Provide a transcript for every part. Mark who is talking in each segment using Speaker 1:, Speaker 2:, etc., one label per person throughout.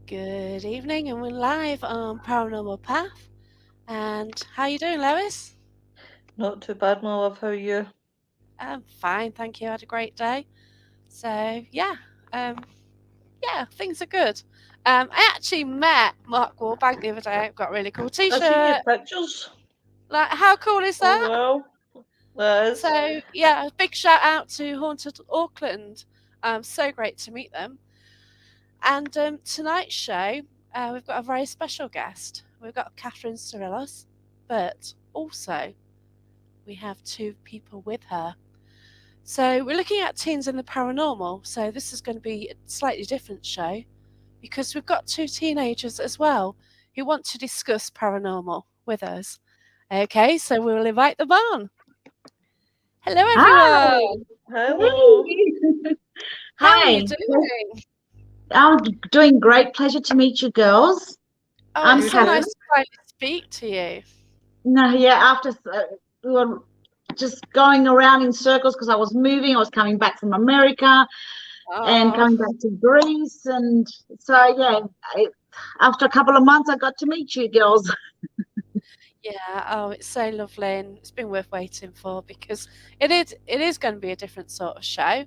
Speaker 1: Good evening, and we're live on Paranormal Path. And how you doing, Lois?
Speaker 2: Not too bad, my love. How are you?
Speaker 1: I'm fine, thank you. I had a great day. So um, things are good. I actually met Mark Warbank the other day. I got a really cool
Speaker 2: I seen your
Speaker 1: T-shirt.
Speaker 2: pictures.
Speaker 1: Like, how cool is
Speaker 2: Oh
Speaker 1: that?
Speaker 2: well, that is.
Speaker 1: So yeah, a big shout out to Haunted Auckland. So great to meet them. And tonight's show, we've got a very special guest. We've got Kathrine Sorilos, but also we have two people with her. So we're looking at teens and the paranormal. So this is going to be a slightly different show because we've got two teenagers as well who want to discuss paranormal with us. Okay, so we'll invite them on. Hello,
Speaker 3: Hi.
Speaker 1: everyone.
Speaker 2: Hello.
Speaker 3: Hey.
Speaker 1: How are you
Speaker 3: Hi.
Speaker 1: doing?
Speaker 3: I'm doing great. Pleasure to meet you girls.
Speaker 1: Oh,
Speaker 3: I'm
Speaker 1: it's
Speaker 2: You
Speaker 1: so
Speaker 2: too.
Speaker 1: nice
Speaker 3: Catherine.
Speaker 1: to finally speak to you.
Speaker 3: No, yeah, after we were just going around in circles because I was moving. I was coming back from America and
Speaker 1: Oh,
Speaker 3: coming back to Greece. And so, yeah, I, after a couple of months, I got to meet you girls.
Speaker 1: yeah. Oh, it's so lovely, and it's been worth waiting for because it is going to be a different sort of show.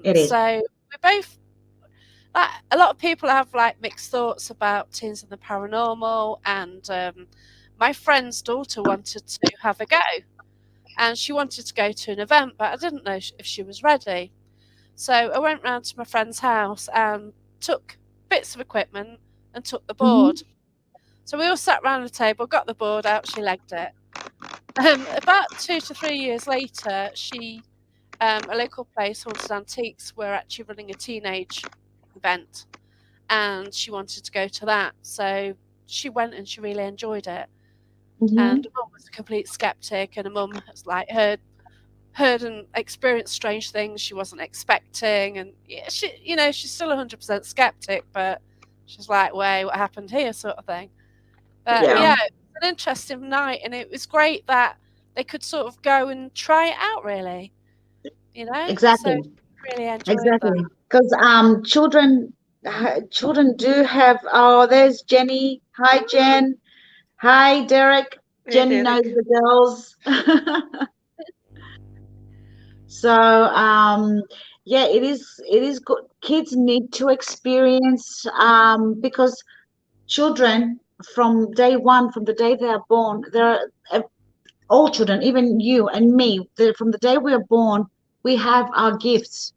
Speaker 3: It is.
Speaker 1: So we both like a lot of people have like mixed thoughts about teens and the paranormal, and my friend's daughter wanted to have a go, and she wanted to go to an event, but I didn't know if she was ready. So I went round to my friend's house and took bits of equipment and took the
Speaker 3: Hmm.
Speaker 1: board. So we all sat round the table, got the board out, she legged it. About 2 to 3 years later, a local place, Haunted Antiques, were actually running a teenage event, and she wanted to go to that. So she went and she really enjoyed it. And
Speaker 3: Hmm.
Speaker 1: mum was a complete skeptic, and a mum has like heard and experienced strange things she wasn't expecting, and yeah, she's still 100% skeptic, but she's like, "Wait, what happened here?" sort of thing. But
Speaker 3: Yeah,
Speaker 1: yeah, it was an interesting night, and it was great that they could sort of go and try it out, really. So
Speaker 3: exactly.
Speaker 1: really enjoyed that.
Speaker 3: Exactly. Because children do have. Oh, there's Jenny. Hi, Jen. Hi, Derek.
Speaker 2: Hey,
Speaker 3: Jenny knows
Speaker 2: Derek.
Speaker 3: the girls. So, yeah, it is good. Kids need to experience, because children from day one, from the day they are born, they're all children, even you and me, from the day we are born, we have our gifts.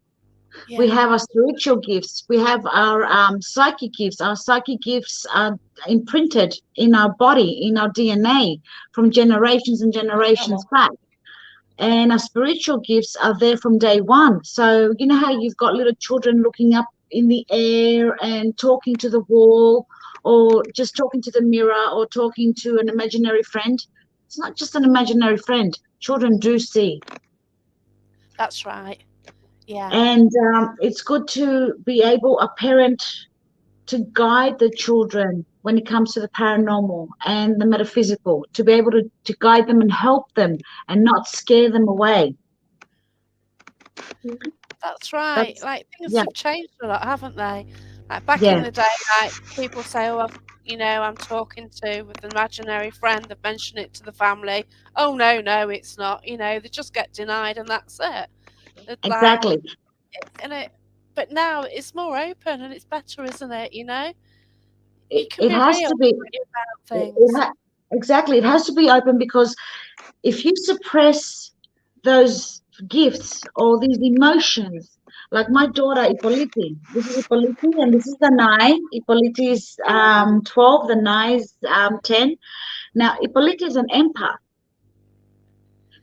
Speaker 3: We
Speaker 1: Yeah,
Speaker 3: have our spiritual gifts. We have our psychic gifts. Our psychic gifts are imprinted in our body, in our DNA, from generations and generations back. And our spiritual gifts are there from day one. So, you know how you've got little children looking up in the air and talking to the wall, or just talking to the mirror, or talking to an imaginary friend? It's not just an imaginary friend. Children do see.
Speaker 1: that's right. Yeah,
Speaker 3: And it's good to be able, a parent, to guide the children when it comes to the paranormal and the metaphysical, to be able to guide them and help them and not scare them away.
Speaker 1: that's right.
Speaker 3: That's,
Speaker 1: Like things
Speaker 3: yeah,
Speaker 1: have changed a lot, haven't they? Like back in
Speaker 3: yeah,
Speaker 1: the day, like people say, "Oh, I'm talking to with an imaginary friend." They've mentioned it to the family. Oh no, no, it's not. They just get denied, and that's it. Like,
Speaker 3: exactly.
Speaker 1: and it. But now it's more open and it's better, isn't it? You can
Speaker 3: It
Speaker 1: be
Speaker 3: has
Speaker 1: real
Speaker 3: to be,
Speaker 1: about
Speaker 3: it
Speaker 1: things.
Speaker 3: exactly. It has to be open, because if you suppress those gifts or these emotions, like my daughter Ippoliti, this is Ippoliti and this is the Nai. Ippoliti is 12, the Nai is 10. Now, Ippoliti is an empath.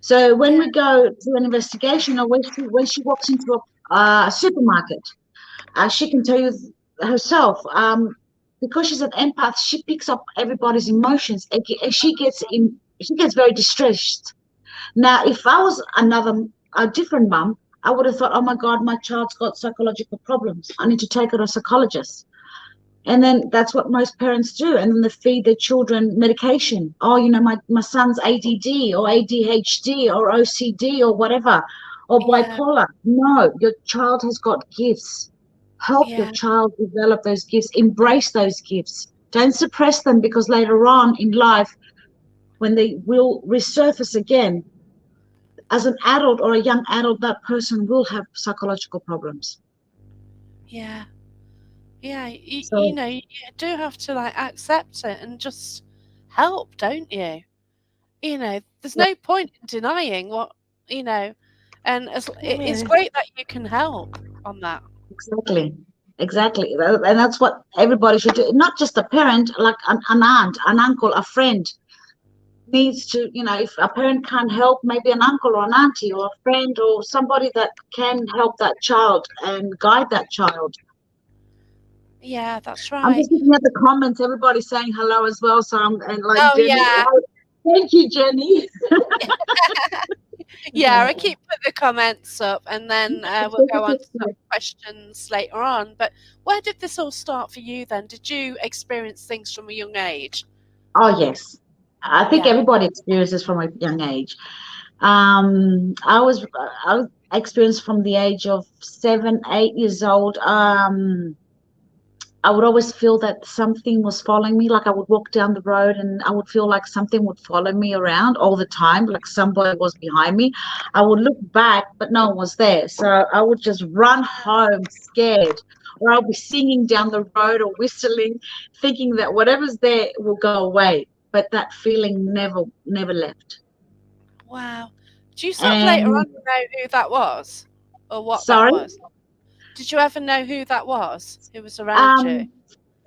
Speaker 3: So when
Speaker 1: Yeah,
Speaker 3: we go to an investigation, or when she walks into a supermarket, she can tell you herself, because she's an empath, she picks up everybody's emotions, and she gets very distressed. Now, if I was a different mum, I would have thought, oh my God, my child's got psychological problems. I need to take her to a psychologist. And then that's what most parents do. And then they feed their children medication. Oh, my son's ADD or ADHD or OCD or whatever, or
Speaker 1: yeah,
Speaker 3: bipolar. No, your child has got gifts. Help your
Speaker 1: Yeah.
Speaker 3: child develop those gifts. Embrace those gifts. Don't suppress them, because later on in life, when they will resurface again, as an adult or a young adult, that person will have psychological problems.
Speaker 1: Yeah. Yeah. You
Speaker 3: So
Speaker 1: know, you do have to like accept it and just help, don't you? You know, there's
Speaker 3: yeah,
Speaker 1: no point in denying what, you know, and it's
Speaker 2: Yeah.
Speaker 1: great that you can help on that.
Speaker 3: exactly, and that's what everybody should do. Not just a parent, like an aunt, an uncle, a friend needs to, if a parent can't help, maybe an uncle or an auntie or a friend or somebody that can help that child and guide that child.
Speaker 1: Yeah, that's
Speaker 3: I'm
Speaker 1: right.
Speaker 3: just looking at the comments. Everybody's saying hello as well. So and like
Speaker 1: Oh
Speaker 3: Jenny.
Speaker 1: yeah.
Speaker 3: Oh, thank you, Jenny.
Speaker 1: Yeah, I keep putting the comments up and then we'll go on to some questions later on. But where did this all start for you then? Did you experience things from a young age?
Speaker 3: Oh yes, I think
Speaker 1: Yeah.
Speaker 3: everybody experiences from a young age. I was experienced from the age of 7, 8 years old. I would always feel that something was following me. Like I would walk down the road and I would feel like something would follow me around all the time, like somebody was behind me. I would look back, but no one was there. So I would just run home scared, or I'll be singing down the road or whistling, thinking that whatever's there will go away. But that feeling never left.
Speaker 1: Wow. Do you sort of later
Speaker 3: And
Speaker 1: on know who that was or what that
Speaker 3: sorry,
Speaker 1: was? Did you ever know who that was? Who was around you?
Speaker 3: um,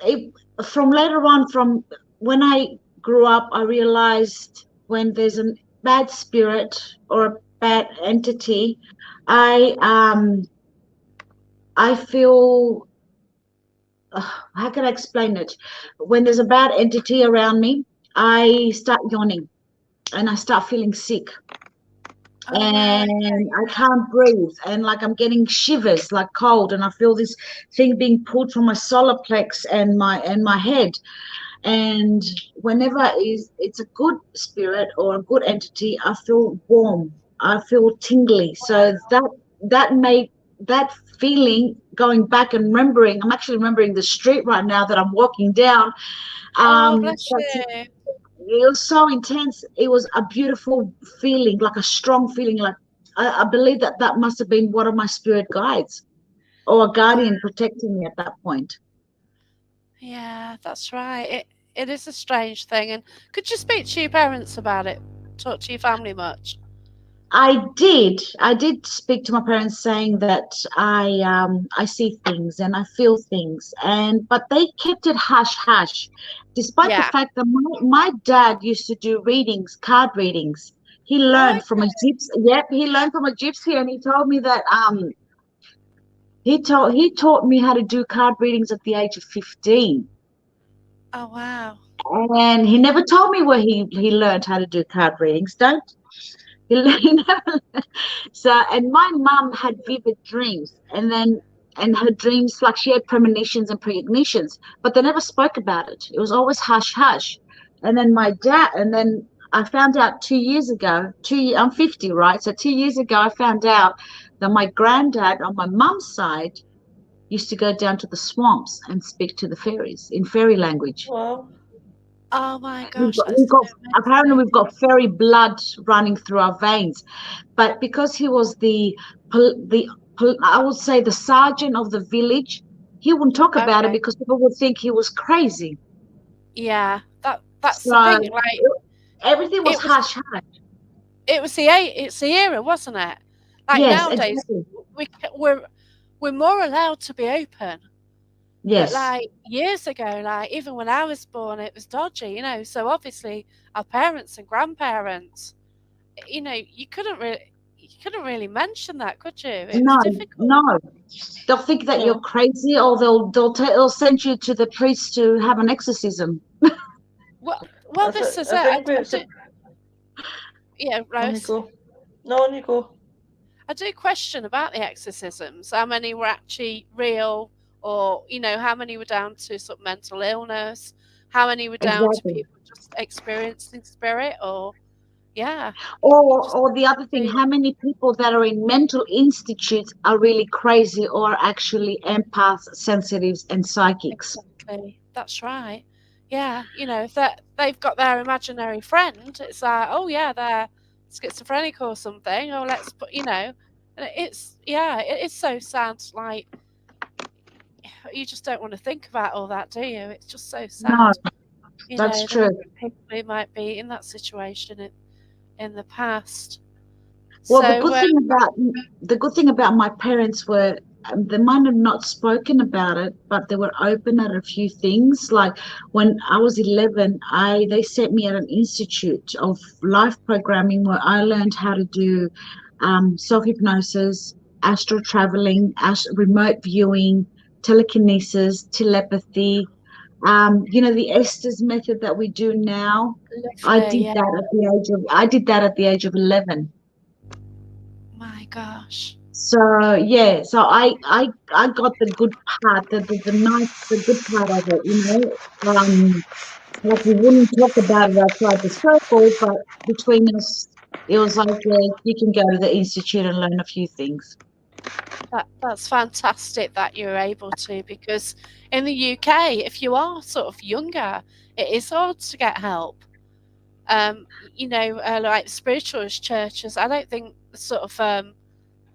Speaker 3: it, from later on, from when I grew up, I realized when there's a bad spirit or a bad entity, I I feel how can I explain it? When there's a bad entity around me, I start yawning and I start feeling sick.
Speaker 1: Oh wow,
Speaker 3: And I can't breathe, and like I'm getting shivers, like cold, and I feel this thing being pulled from my solar plex and my head. And whenever it's a good spirit or a good entity, I feel warm, I feel tingly. So that made that feeling, going back and remembering, I'm actually remembering the street right now that I'm walking down.
Speaker 1: oh bless
Speaker 3: That's,
Speaker 1: you.
Speaker 3: it was so intense. It was a beautiful feeling, like a strong feeling. Like I believe that must have been one of my spirit guides or a guardian protecting me at that point.
Speaker 1: Yeah, that's right. It is a strange thing. And could you speak to your parents about it? Talk to your family much?
Speaker 3: I did speak to my parents, saying that I see things and I feel things, and but they kept it hush hush, despite the
Speaker 1: Yeah.
Speaker 3: fact that my dad used to do readings, card readings. He
Speaker 1: Oh,
Speaker 3: learned from a
Speaker 1: okay.
Speaker 3: gypsy. Yep, he learned from a gypsy, and he told me that he taught me how to do card readings at the age of 15.
Speaker 1: Oh wow.
Speaker 3: And he never told me where he learned how to do card readings. Don't he never. So, and my mum had vivid dreams, and her dreams, like she had premonitions and precognitions, but they never spoke about it. It was always hush hush. And then I found out 2 years ago. I'm 50, right? So 2 years ago, I found out that my granddad on my mum's side used to go down to the swamps and speak to the fairies in fairy language.
Speaker 2: Well,
Speaker 1: Oh my
Speaker 3: We've
Speaker 1: gosh,
Speaker 3: got,
Speaker 1: that's
Speaker 3: we've
Speaker 1: so
Speaker 3: got apparently
Speaker 1: amazing.
Speaker 3: we've got fairy blood running through our veins. But because he was I would say the sergeant of the village, he wouldn't talk about it
Speaker 1: Okay.
Speaker 3: because people would think he was crazy.
Speaker 1: Yeah. That's the
Speaker 3: So
Speaker 1: thing. Like
Speaker 3: everything was
Speaker 1: it was
Speaker 3: hush hush.
Speaker 1: it's the era, wasn't it? Like
Speaker 3: Yes,
Speaker 1: nowadays
Speaker 3: exactly.
Speaker 1: we c- we're we're more allowed to be open. But
Speaker 3: Yes.
Speaker 1: like years ago, like even when I was born, it was dodgy, you know. So obviously, our parents and grandparents, you know, you couldn't really mention that, could you? It was
Speaker 3: No,
Speaker 1: difficult.
Speaker 3: no. They'll think that you're
Speaker 2: no.
Speaker 3: crazy, or they'll send you to the priest to have an exorcism.
Speaker 1: Well, this is
Speaker 2: I
Speaker 1: it.
Speaker 2: think
Speaker 1: I
Speaker 2: it's
Speaker 1: do,
Speaker 2: a.
Speaker 1: yeah,
Speaker 2: On you
Speaker 1: Rose.
Speaker 2: go. No, on you go.
Speaker 1: I do question about the exorcisms. How many were actually real, or you know, how many were down to sort of mental illness? How many were down to
Speaker 3: Exactly.
Speaker 1: people just experiencing spirit, or Yeah.
Speaker 3: Or the other thing,
Speaker 1: See,
Speaker 3: how many people that are in mental institutes are really crazy or actually empaths, sensitives, and psychics?
Speaker 1: exactly. That's right. Yeah. If they've got their imaginary friend, it's like, oh yeah, they're schizophrenic or something. Or let's put, and it's so sad. Like you just don't want to think about all that, do you? It's just so
Speaker 3: No,
Speaker 1: sad.
Speaker 3: that's
Speaker 1: The
Speaker 3: true.
Speaker 1: number of people who might be in that situation in the past.
Speaker 3: Well,
Speaker 1: So
Speaker 3: the good thing about my parents were they might have not spoken about it, but they were open at a few things. Like when I was 11, they sent me at an institute of life programming where I learned how to do self hypnosis, astral traveling, remote viewing, telekinesis, telepathy. The Estes method that we do now.
Speaker 1: lovely, yeah.
Speaker 3: I did that at the age of 11.
Speaker 1: My gosh.
Speaker 3: So yeah, so I got the good part, the good part of it, like we wouldn't talk about it outside the circle, but between us, it was like, yeah, you can go to the institute and learn a few things.
Speaker 1: That's fantastic that you're able to, because in the UK, if you are sort of younger, it is hard to get help. Like spiritualist churches, I don't think sort of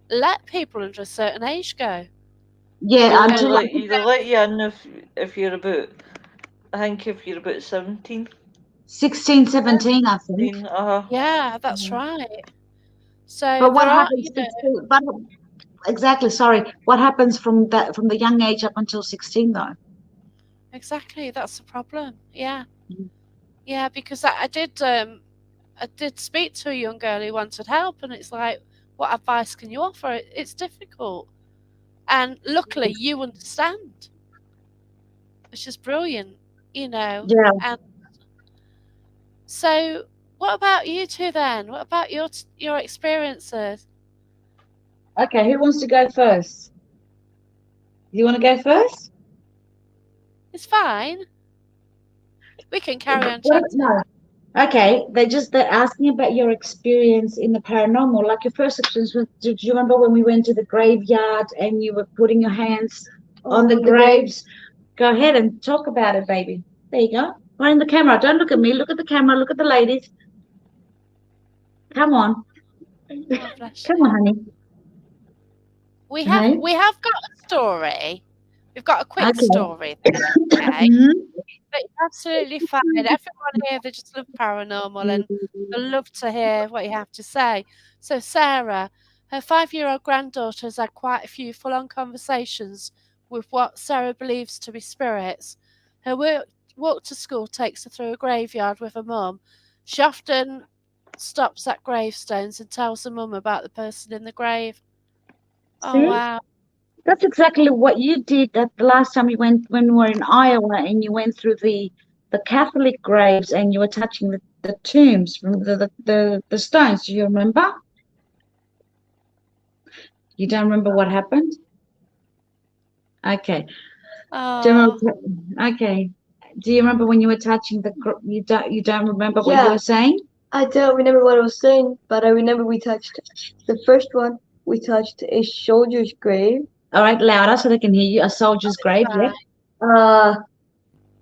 Speaker 1: let people under a certain age go.
Speaker 3: Yeah,
Speaker 2: They
Speaker 1: And
Speaker 2: only let you in if you're about, I think if you're about 17.
Speaker 3: 16, 17, I think.
Speaker 1: yeah, that's
Speaker 2: Mhm.
Speaker 1: right. So
Speaker 3: But what
Speaker 1: there are,
Speaker 3: happens 16, but exactly, sorry, what happens from the young age up until 16 though?
Speaker 1: exactly, that's the problem. Yeah,
Speaker 3: Mm.
Speaker 1: yeah, because I did speak to a young girl who wanted help, and it's like, what advice can you offer? It's difficult, and luckily you understand, which is brilliant,
Speaker 3: Yeah.
Speaker 1: And so, what about you two then? What about your experiences?
Speaker 3: Okay, who wants to go first? You want to go first?
Speaker 1: It's fine. We can carry on chatting.
Speaker 3: No. Okay, they're asking about your experience in the paranormal. Like your first experience was, do you remember when we went to the graveyard and you were putting your hands on the graves? Go ahead and talk about it, baby. There you go. Right in the camera. Don't look at me. Look at the camera. Look at the ladies. Come on.
Speaker 1: Oh, bless
Speaker 3: Come
Speaker 1: you.
Speaker 3: on, honey.
Speaker 1: We have
Speaker 3: Hey.
Speaker 1: we have got a story. We've got a quick
Speaker 3: Okay.
Speaker 1: story. Okay.
Speaker 3: Mhm.
Speaker 1: But you're absolutely fine. Everyone here, they just love paranormal and they love to hear what you have to say. So, Sarah, her 5-year-old granddaughter has had quite a few full on conversations with what Sarah believes to be spirits. Her walk to school takes her through a graveyard with her mum. She often stops at gravestones and tells her mum about the person in the grave. Oh,
Speaker 3: See?
Speaker 1: wow.
Speaker 3: That's exactly what you did at the last time you went when we were in Iowa and you went through the Catholic graves and you were touching the tombs from the stones. Do you remember? You don't remember what happened? Okay. Do you
Speaker 1: Oh,
Speaker 3: remember, okay. Do you remember when you were touching you don't remember what you were saying?
Speaker 4: I don't remember what I was saying, but I remember we touched the first one. We touched a soldier's grave.
Speaker 3: All right, louder so they can hear you. A soldier's grave, yep.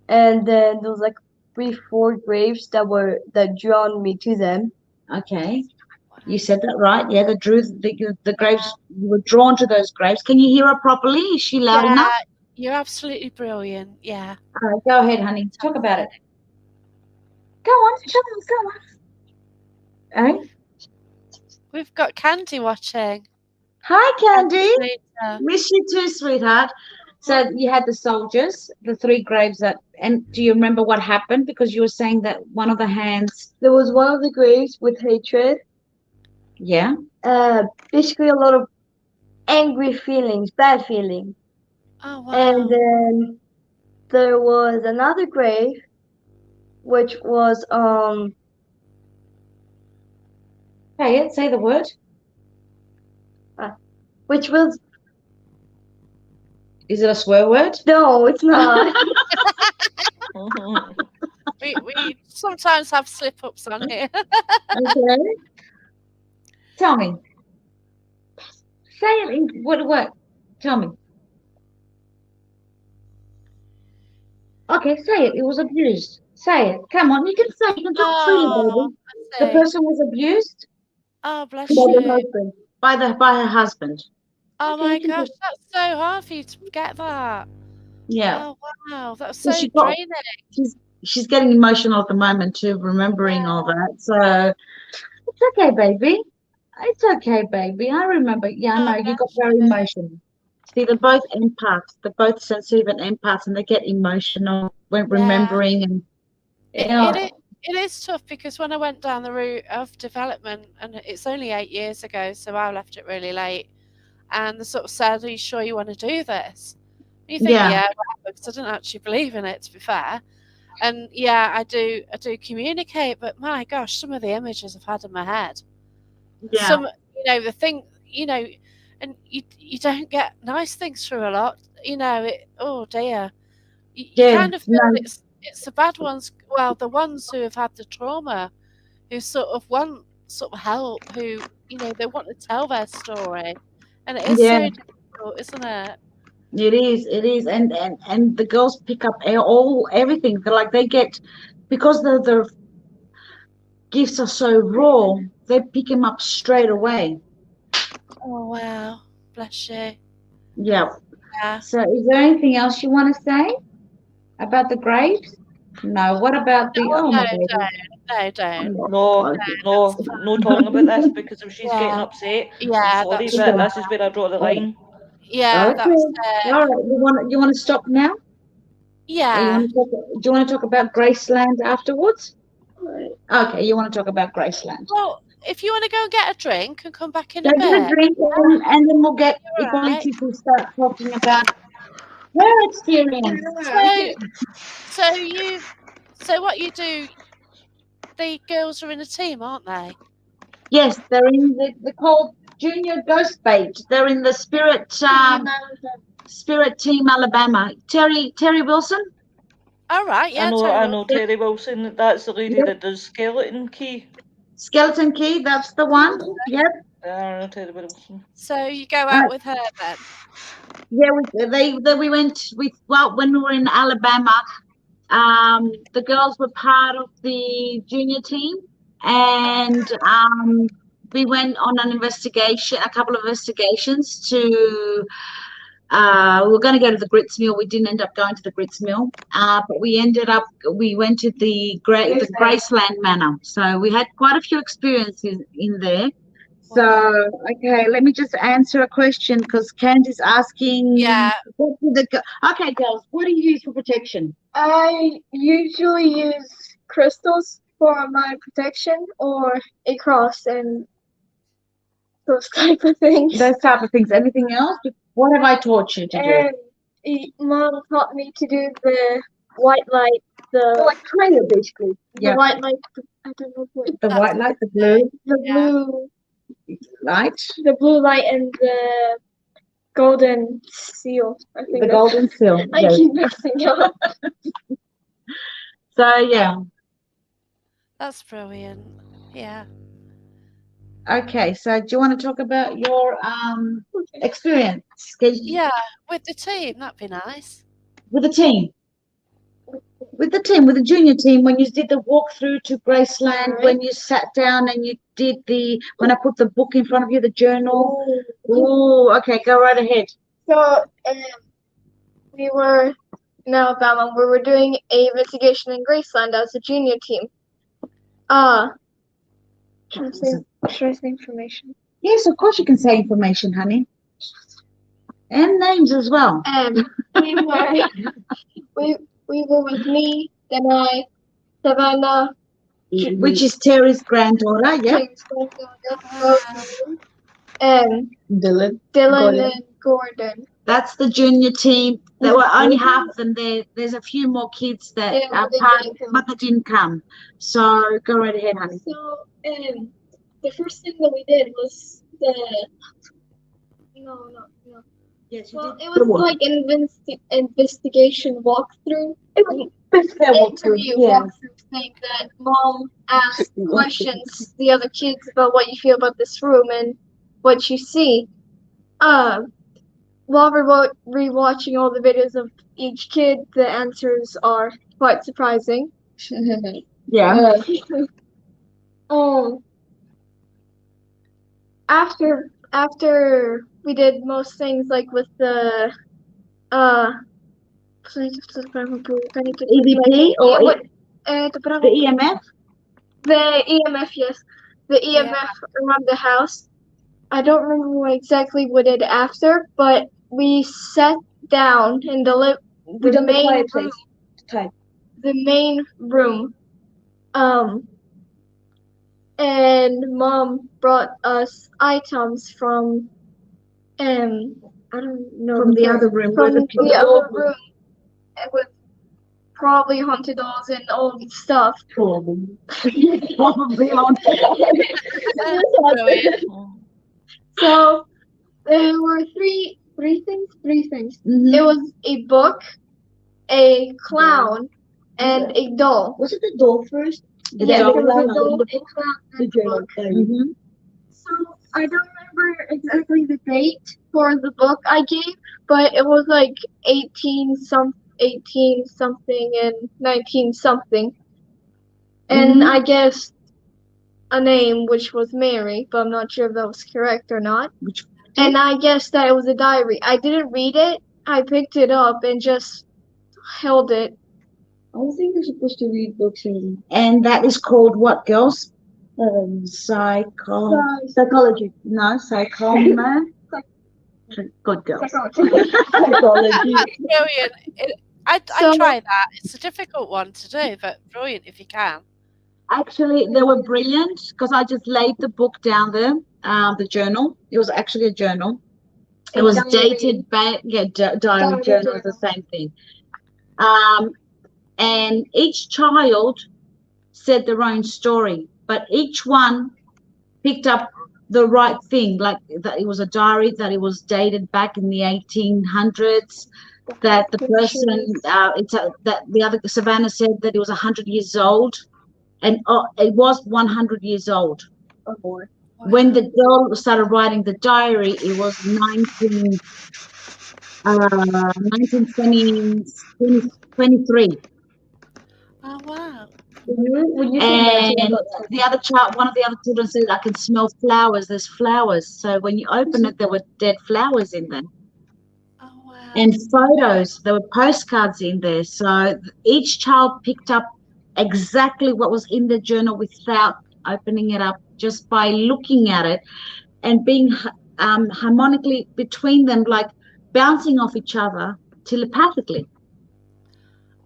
Speaker 4: And then there was like 3, 4 graves that drawn me to them.
Speaker 3: Okay. You said that right. Yeah, the graves, you were drawn to those graves. Can you hear her properly? Is she loud
Speaker 1: yeah,
Speaker 3: enough?
Speaker 1: you're absolutely brilliant. Yeah.
Speaker 3: All right, go ahead, honey. Talk about it. Go on, go on. All right.
Speaker 1: We've got Candy watching.
Speaker 3: Hi, Candy.
Speaker 1: Later.
Speaker 3: Miss you too, sweetheart. So you had the soldiers, the 3 graves and do you remember what happened? Because you were saying that one of the hands.
Speaker 4: There was one of the graves with hatred.
Speaker 3: Yeah.
Speaker 4: Basically a lot of angry feelings, bad feelings.
Speaker 1: Oh, wow.
Speaker 4: And then there was another grave, which was
Speaker 3: Say the word.
Speaker 4: which was
Speaker 3: Is it a swear word?
Speaker 4: no, it's not.
Speaker 1: We sometimes have slip ups on here.
Speaker 3: Okay. Tell me. Say it. What? Tell me. Okay, say it. It was abused. Say it. Come on, you can say. You can talk freely,
Speaker 1: Oh,
Speaker 3: baby.
Speaker 1: I
Speaker 3: The
Speaker 1: see.
Speaker 3: person was abused
Speaker 1: Oh, bless
Speaker 3: by the
Speaker 1: you.
Speaker 3: husband. By her husband.
Speaker 1: Oh
Speaker 3: Okay,
Speaker 1: my
Speaker 3: you can
Speaker 1: gosh,
Speaker 3: do.
Speaker 1: that's so hard for you to get that.
Speaker 3: Yeah.
Speaker 1: Oh wow, that's
Speaker 3: So
Speaker 1: so draining.
Speaker 3: she's getting emotional at the moment too, remembering all that. So it's okay, baby. It's okay, baby. I remember. Yeah, I
Speaker 1: Oh,
Speaker 3: know you got
Speaker 1: bless
Speaker 3: very
Speaker 1: you.
Speaker 3: emotional. See, they're both empaths. They're both sensitive and empaths, and they get emotional when
Speaker 1: Yeah,
Speaker 3: remembering. And you
Speaker 1: it,
Speaker 3: know,
Speaker 1: it is. It is tough because when I went down the route of development, and it's only 8 years ago, so I left it really late. And they sort of said, "Are you sure you want to do this?" And you think,
Speaker 3: yeah,
Speaker 1: yeah, whatever, because I didn't actually believe in it, to be fair. And yeah, I do communicate, but my gosh, some of the images I've had in my head,
Speaker 3: yeah,
Speaker 1: some, the thing, and you don't get nice things through a lot, oh dear, you
Speaker 3: yeah.
Speaker 1: kind of feel
Speaker 3: No,
Speaker 1: it's the bad ones, well, the ones who have had the trauma, who sort of want sort of help, who, they want to tell their story, and it is
Speaker 3: yeah.
Speaker 1: so difficult, isn't it?
Speaker 3: It is. It is. And the girls pick up everything. They're like they get because the gifts are so raw. They pick them up straight away.
Speaker 1: Oh wow, bless you.
Speaker 3: Yeah.
Speaker 1: Yeah.
Speaker 3: So, is there anything else you want to say about the graves? No. What about the?
Speaker 1: Oh
Speaker 3: Oh
Speaker 1: no,
Speaker 3: my baby.
Speaker 1: don't.
Speaker 2: No, no,
Speaker 1: That's
Speaker 2: no talking about this because if she's getting
Speaker 1: Yeah,
Speaker 2: upset, I'm
Speaker 1: yeah,
Speaker 2: sorry,
Speaker 1: that's
Speaker 2: but
Speaker 1: fine.
Speaker 2: this is where I draw the
Speaker 3: Oh,
Speaker 2: line.
Speaker 1: Yeah,
Speaker 3: okay.
Speaker 1: that's
Speaker 3: All right. You want to stop now, or you
Speaker 1: yeah.
Speaker 3: want to talk? Do you want to talk about Graceland afterwards? Okay. You want to talk about Graceland?
Speaker 1: Well, if you want to go and get a drink and come back in
Speaker 3: Go
Speaker 1: a
Speaker 3: get a
Speaker 1: bit,
Speaker 3: drink, and then we'll get
Speaker 1: you're all right.
Speaker 3: Equality to start talking about her experience.
Speaker 1: So so what you do? The girls are in a team, aren't they?
Speaker 3: Yes, they're in they're called Junior Ghost Page. They're in the Spirit Team Alabama. Terry Wilson.
Speaker 1: All right, yeah,
Speaker 2: I
Speaker 1: terrible.
Speaker 2: know Terry Wilson. That's the lady
Speaker 3: Yep.
Speaker 2: that does Skeleton Key.
Speaker 3: Skeleton Key. That's the one. Yep.
Speaker 2: I know Terry Wilson.
Speaker 1: So you go
Speaker 3: Uh,
Speaker 1: out with her then?
Speaker 3: yeah. We went with when we were in Alabama. The girls were part of the junior team, and we went on a couple of investigations to. We were going to go to the grits mill. We didn't end up going to the grits mill, but we went to the Graceland Manor. So we had quite a few experiences in there. So,
Speaker 1: Wow.
Speaker 3: okay, let me just answer a question because Candy's asking,
Speaker 1: Yeah.
Speaker 3: okay, girls, what do you use for protection?
Speaker 4: I usually use crystals for my protection or a cross and those type of things.
Speaker 3: Those type of things. Anything else? What have I taught you to do?
Speaker 4: And Mom taught me to do the white light, like prayer basically.
Speaker 3: Yeah.
Speaker 4: The white light, I don't know what.
Speaker 3: The
Speaker 1: That's
Speaker 3: white light, the blue light,
Speaker 4: the blue light, and the golden seal. I think
Speaker 3: the golden seal.
Speaker 4: I
Speaker 3: Yes.
Speaker 4: keep mixing up.
Speaker 3: So yeah.
Speaker 1: That's brilliant. Yeah.
Speaker 3: Okay. So do you want to talk about your experience
Speaker 1: Yeah, with the team, that'd be nice.
Speaker 3: with the team? With the junior team, when you did the walkthrough to Graceland,
Speaker 4: Right.
Speaker 3: when you sat down and you did when I put the book in front of you, the journal. Oh, okay, go right ahead.
Speaker 4: So we were in Alabama. We were doing a investigation in Graceland as a junior team. Should I say information?
Speaker 3: Yes, of course you can say information, honey. And names as well.
Speaker 4: We were we were with me, then I, Savannah,
Speaker 3: Which is Terry's granddaughter, yeah.
Speaker 4: And
Speaker 3: Dylan
Speaker 4: Dylan and Gordon.
Speaker 3: That's the junior team. There were only half of them there. There's a few more kids that are part, but they didn't come. So go right ahead, honey.
Speaker 4: So the first thing that we did was no.
Speaker 3: Yes,
Speaker 4: Well, it was like an investigation walkthrough. It was
Speaker 3: walkthrough,
Speaker 4: interview
Speaker 3: yeah.
Speaker 4: walkthrough thing that Mom asked questions the other kids about what you feel about this room and what you see. While we're rewatching all the videos of each kid, the answers are quite surprising.
Speaker 3: Yeah.
Speaker 4: Um, after we did most things like with the
Speaker 3: EVP or the EMF?
Speaker 4: the EMF, yes, the EMF around the house. I don't remember exactly what it after, but we sat down in the main room. The main room. And Mom brought us items from I don't know
Speaker 3: From the other room.
Speaker 4: from the other room with probably haunted dolls and old stuff.
Speaker 3: Probably haunted.
Speaker 1: Brilliant.
Speaker 4: So there were three things.
Speaker 3: Mhm.
Speaker 4: It was a book, a clown, and a doll.
Speaker 3: Was it the doll first? The
Speaker 4: Yeah,
Speaker 3: doll.
Speaker 4: there was a doll, a clown, and a book.
Speaker 3: Mhm.
Speaker 4: So I don't remember exactly the date for the book I gave, but it was like 18 something and 19 something. And I guessed a name which was Mary, but I'm not sure if that was correct or not. And I guessed that it was a diary. I didn't read it. I picked it up and just held it.
Speaker 5: I don't think you're supposed to read books
Speaker 3: And that is called what, girls? Psychology. No, psychomer. Good girls.
Speaker 5: psychology.
Speaker 1: Brilliant. I'd
Speaker 4: So-
Speaker 1: try that. It's a difficult one to do, but brilliant if you can.
Speaker 3: Actually, they were brilliant because I just laid the book down there, the journal. It was actually a journal. It was dated back, diary journal is the same thing. And each child said their own story, but each one picked up the right thing, like that it was a diary, that it was dated back in the 1800s, that the person, that the other Savannah said that it was 100 years old, and it was 100 years old.
Speaker 5: Oh boy.
Speaker 3: When the girl started writing the diary, it was 1923.
Speaker 1: Oh wow.
Speaker 5: When you
Speaker 3: And the other child, one of the other children said, I can smell flowers. There's flowers. So when you open it, there were dead flowers in there.
Speaker 1: Oh wow.
Speaker 3: And photos, there were postcards in there. So each child picked up exactly what was in the journal without opening it up, just by looking at it and being harmonically between them, like bouncing off each other telepathically.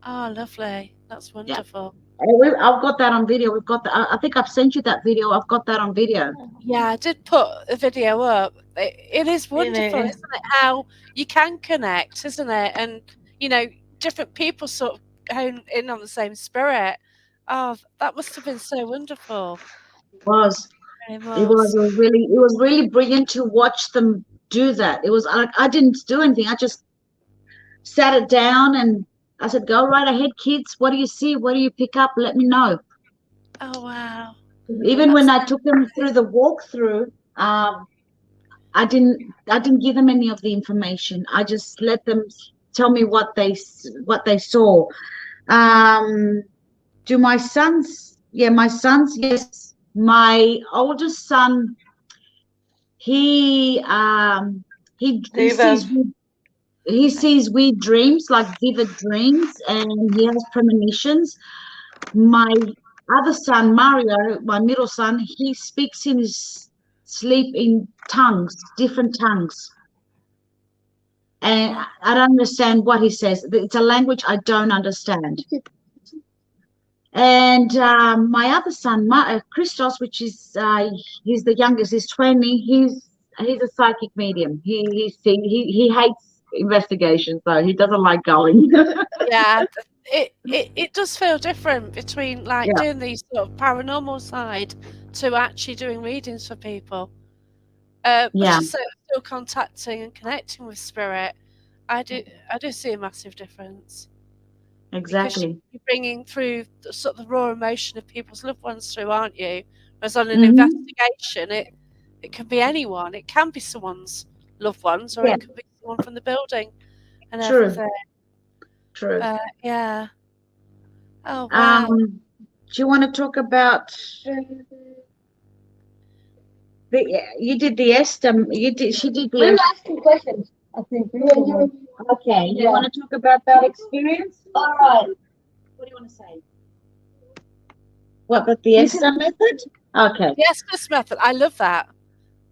Speaker 1: Oh, lovely. That's wonderful.
Speaker 3: I've got that on video. We've got that. I think I've sent you that video. I've got that on video.
Speaker 1: Yeah, I did put a video up. It is wonderful,
Speaker 2: Yeah.
Speaker 1: isn't it? How you can connect, isn't it? And different people sort of hone in on the same spirit. Oh, that must have been so wonderful.
Speaker 3: It was.
Speaker 1: Very
Speaker 3: It was
Speaker 1: much.
Speaker 3: really brilliant to watch them do that. It was like I didn't do anything. I just sat it down and I said, "Go right ahead, kids. What do you see? What do you pick up? Let me know."
Speaker 1: Oh wow.
Speaker 3: Even when I took them through the walkthrough, I didn't give them any of the information. I just let them tell me what they saw. Do my sons? Yeah, my sons. Yes, my oldest son. He sees weird dreams, like vivid dreams, and he has premonitions. My other son, Mario, my middle son, he speaks in his sleep in tongues, different tongues. And I don't understand what he says. It's a language I don't understand. And my other son, Christos, which is he's the youngest, he's 20. He's a psychic medium. He hates investigation, so he doesn't like going.
Speaker 1: Yeah, it does feel different between doing these sort of paranormal side to actually doing readings for people. But just still contacting and connecting with spirit, I do see a massive difference.
Speaker 3: Exactly.
Speaker 1: You're bringing through the sort of the raw emotion of people's loved ones through, aren't you? Whereas on an
Speaker 3: Mhm.
Speaker 1: investigation, it can be anyone. It can be someone's loved ones, or
Speaker 3: Yeah.
Speaker 1: it could be someone from the building and
Speaker 3: True.
Speaker 1: everything.
Speaker 3: True.
Speaker 1: Yeah. Oh wow.
Speaker 3: Do you want to talk about you did the Esther? She did the
Speaker 5: We were
Speaker 3: Esther.
Speaker 5: asking questions. I think.
Speaker 3: Okay. You want to talk about that experience?
Speaker 5: All right.
Speaker 3: What do you want to say? What about the Esther method? Okay.
Speaker 1: The Estes method. I love that.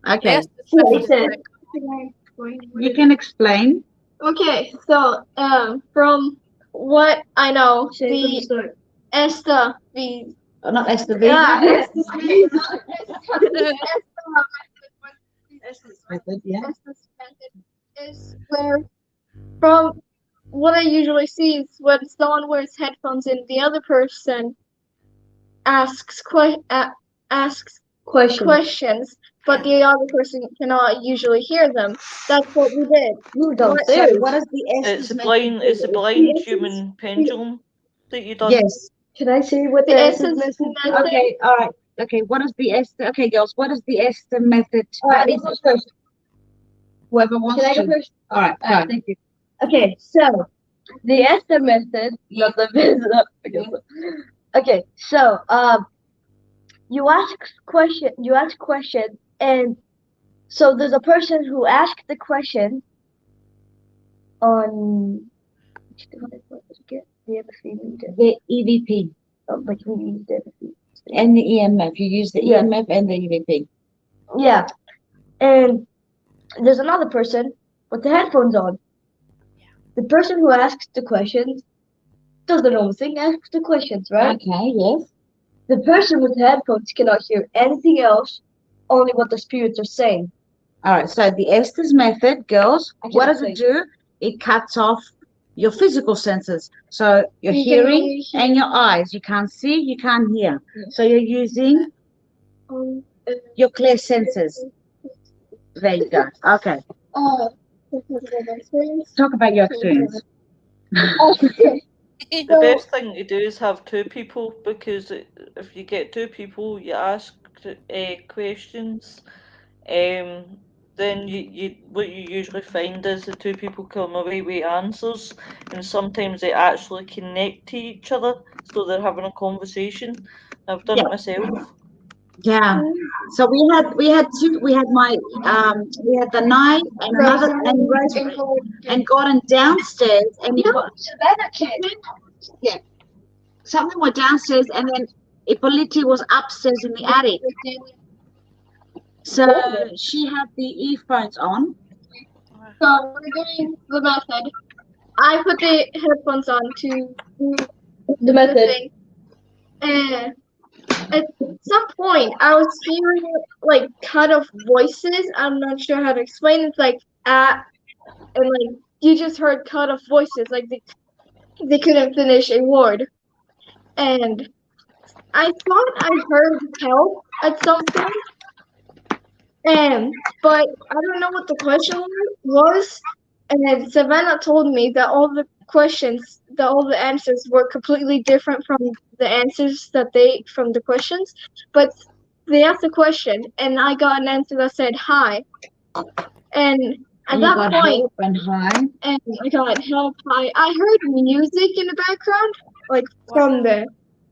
Speaker 1: The
Speaker 3: Okay.
Speaker 1: Estes method is
Speaker 5: Listen.
Speaker 1: so cool.
Speaker 3: You can explain.
Speaker 4: Okay, so from what I know, the
Speaker 5: Start.
Speaker 4: Esther, the
Speaker 3: Oh, not Esther V.
Speaker 4: Esther
Speaker 3: Method, yeah.
Speaker 4: is where, from what I usually see, is when someone wears headphones and the other person asks questions, but the other person cannot usually hear them. That's what we did.
Speaker 5: You
Speaker 3: So
Speaker 5: downstairs.
Speaker 3: what is the
Speaker 2: It's
Speaker 3: Esther's
Speaker 2: a
Speaker 3: method?
Speaker 2: blind. It's a
Speaker 3: do?
Speaker 2: blind human pendulum that you done.
Speaker 3: Yes.
Speaker 5: Should I say what
Speaker 4: The
Speaker 5: the
Speaker 4: essence
Speaker 5: message?
Speaker 4: method.
Speaker 3: Okay. All right. Okay. What is the Esther? Okay, girls. What is the Esther method?
Speaker 5: All right, let's go first.
Speaker 3: Whoever wants
Speaker 5: Can I
Speaker 3: to.
Speaker 5: go first?
Speaker 3: All right.
Speaker 5: All right,
Speaker 3: Go.
Speaker 5: thank you. Okay, so the Esther method, not the method. Okay, so you ask question, and so there's a person who asked the question on what was it? The empathy meter.
Speaker 3: The EVP
Speaker 5: But we use the empathy.
Speaker 3: and the EMF. You use the
Speaker 5: Yeah.
Speaker 3: EMF and the EVP.
Speaker 5: Yeah, and there's another person with the headphones on. The person who asks the questions does the normal thing, asks the questions, right?
Speaker 3: Okay. Yes.
Speaker 5: The person with the headphones cannot hear anything else, only what the spirits are saying.
Speaker 3: All right. So the Esther's method, girls.
Speaker 5: I
Speaker 3: What
Speaker 5: cannot
Speaker 3: does it
Speaker 5: say.
Speaker 3: do? It cuts off your physical senses. So your
Speaker 4: You can
Speaker 3: hearing
Speaker 4: only hear-
Speaker 3: and your eyes. You can't see. You can't hear.
Speaker 5: Yeah.
Speaker 3: So you're using your clear senses. There you go. Okay. Talk about your experience.
Speaker 2: The best thing to do is have two people, because if you get two people, you ask questions. Then what you usually find is the two people come away with answers, and sometimes they actually connect to each other, so they're having a conversation. I've done
Speaker 3: Yeah.
Speaker 2: it myself.
Speaker 3: Yeah. So we had two. We had the night and another and Rosemary and Gordon downstairs and he got yeah. Something went downstairs and then Ippoliti was upstairs in the attic. So she had the earphones on.
Speaker 4: So we're doing the method. I put the headphones on to do
Speaker 5: The method.
Speaker 4: thing. And at some point, I was hearing like cut off voices. I'm not sure how to explain it. It's like and like you just heard cut off voices. Like they couldn't finish a word. And I thought I heard help at some point. But I don't know what the question was. And then Savannah told me that all the answers were completely different from the answers from the questions. But they asked a question, and I got an answer that said hi. And at
Speaker 3: And you
Speaker 4: that
Speaker 3: got
Speaker 4: point,
Speaker 3: help and hi.
Speaker 4: and I got help. I heard music in the background, like from the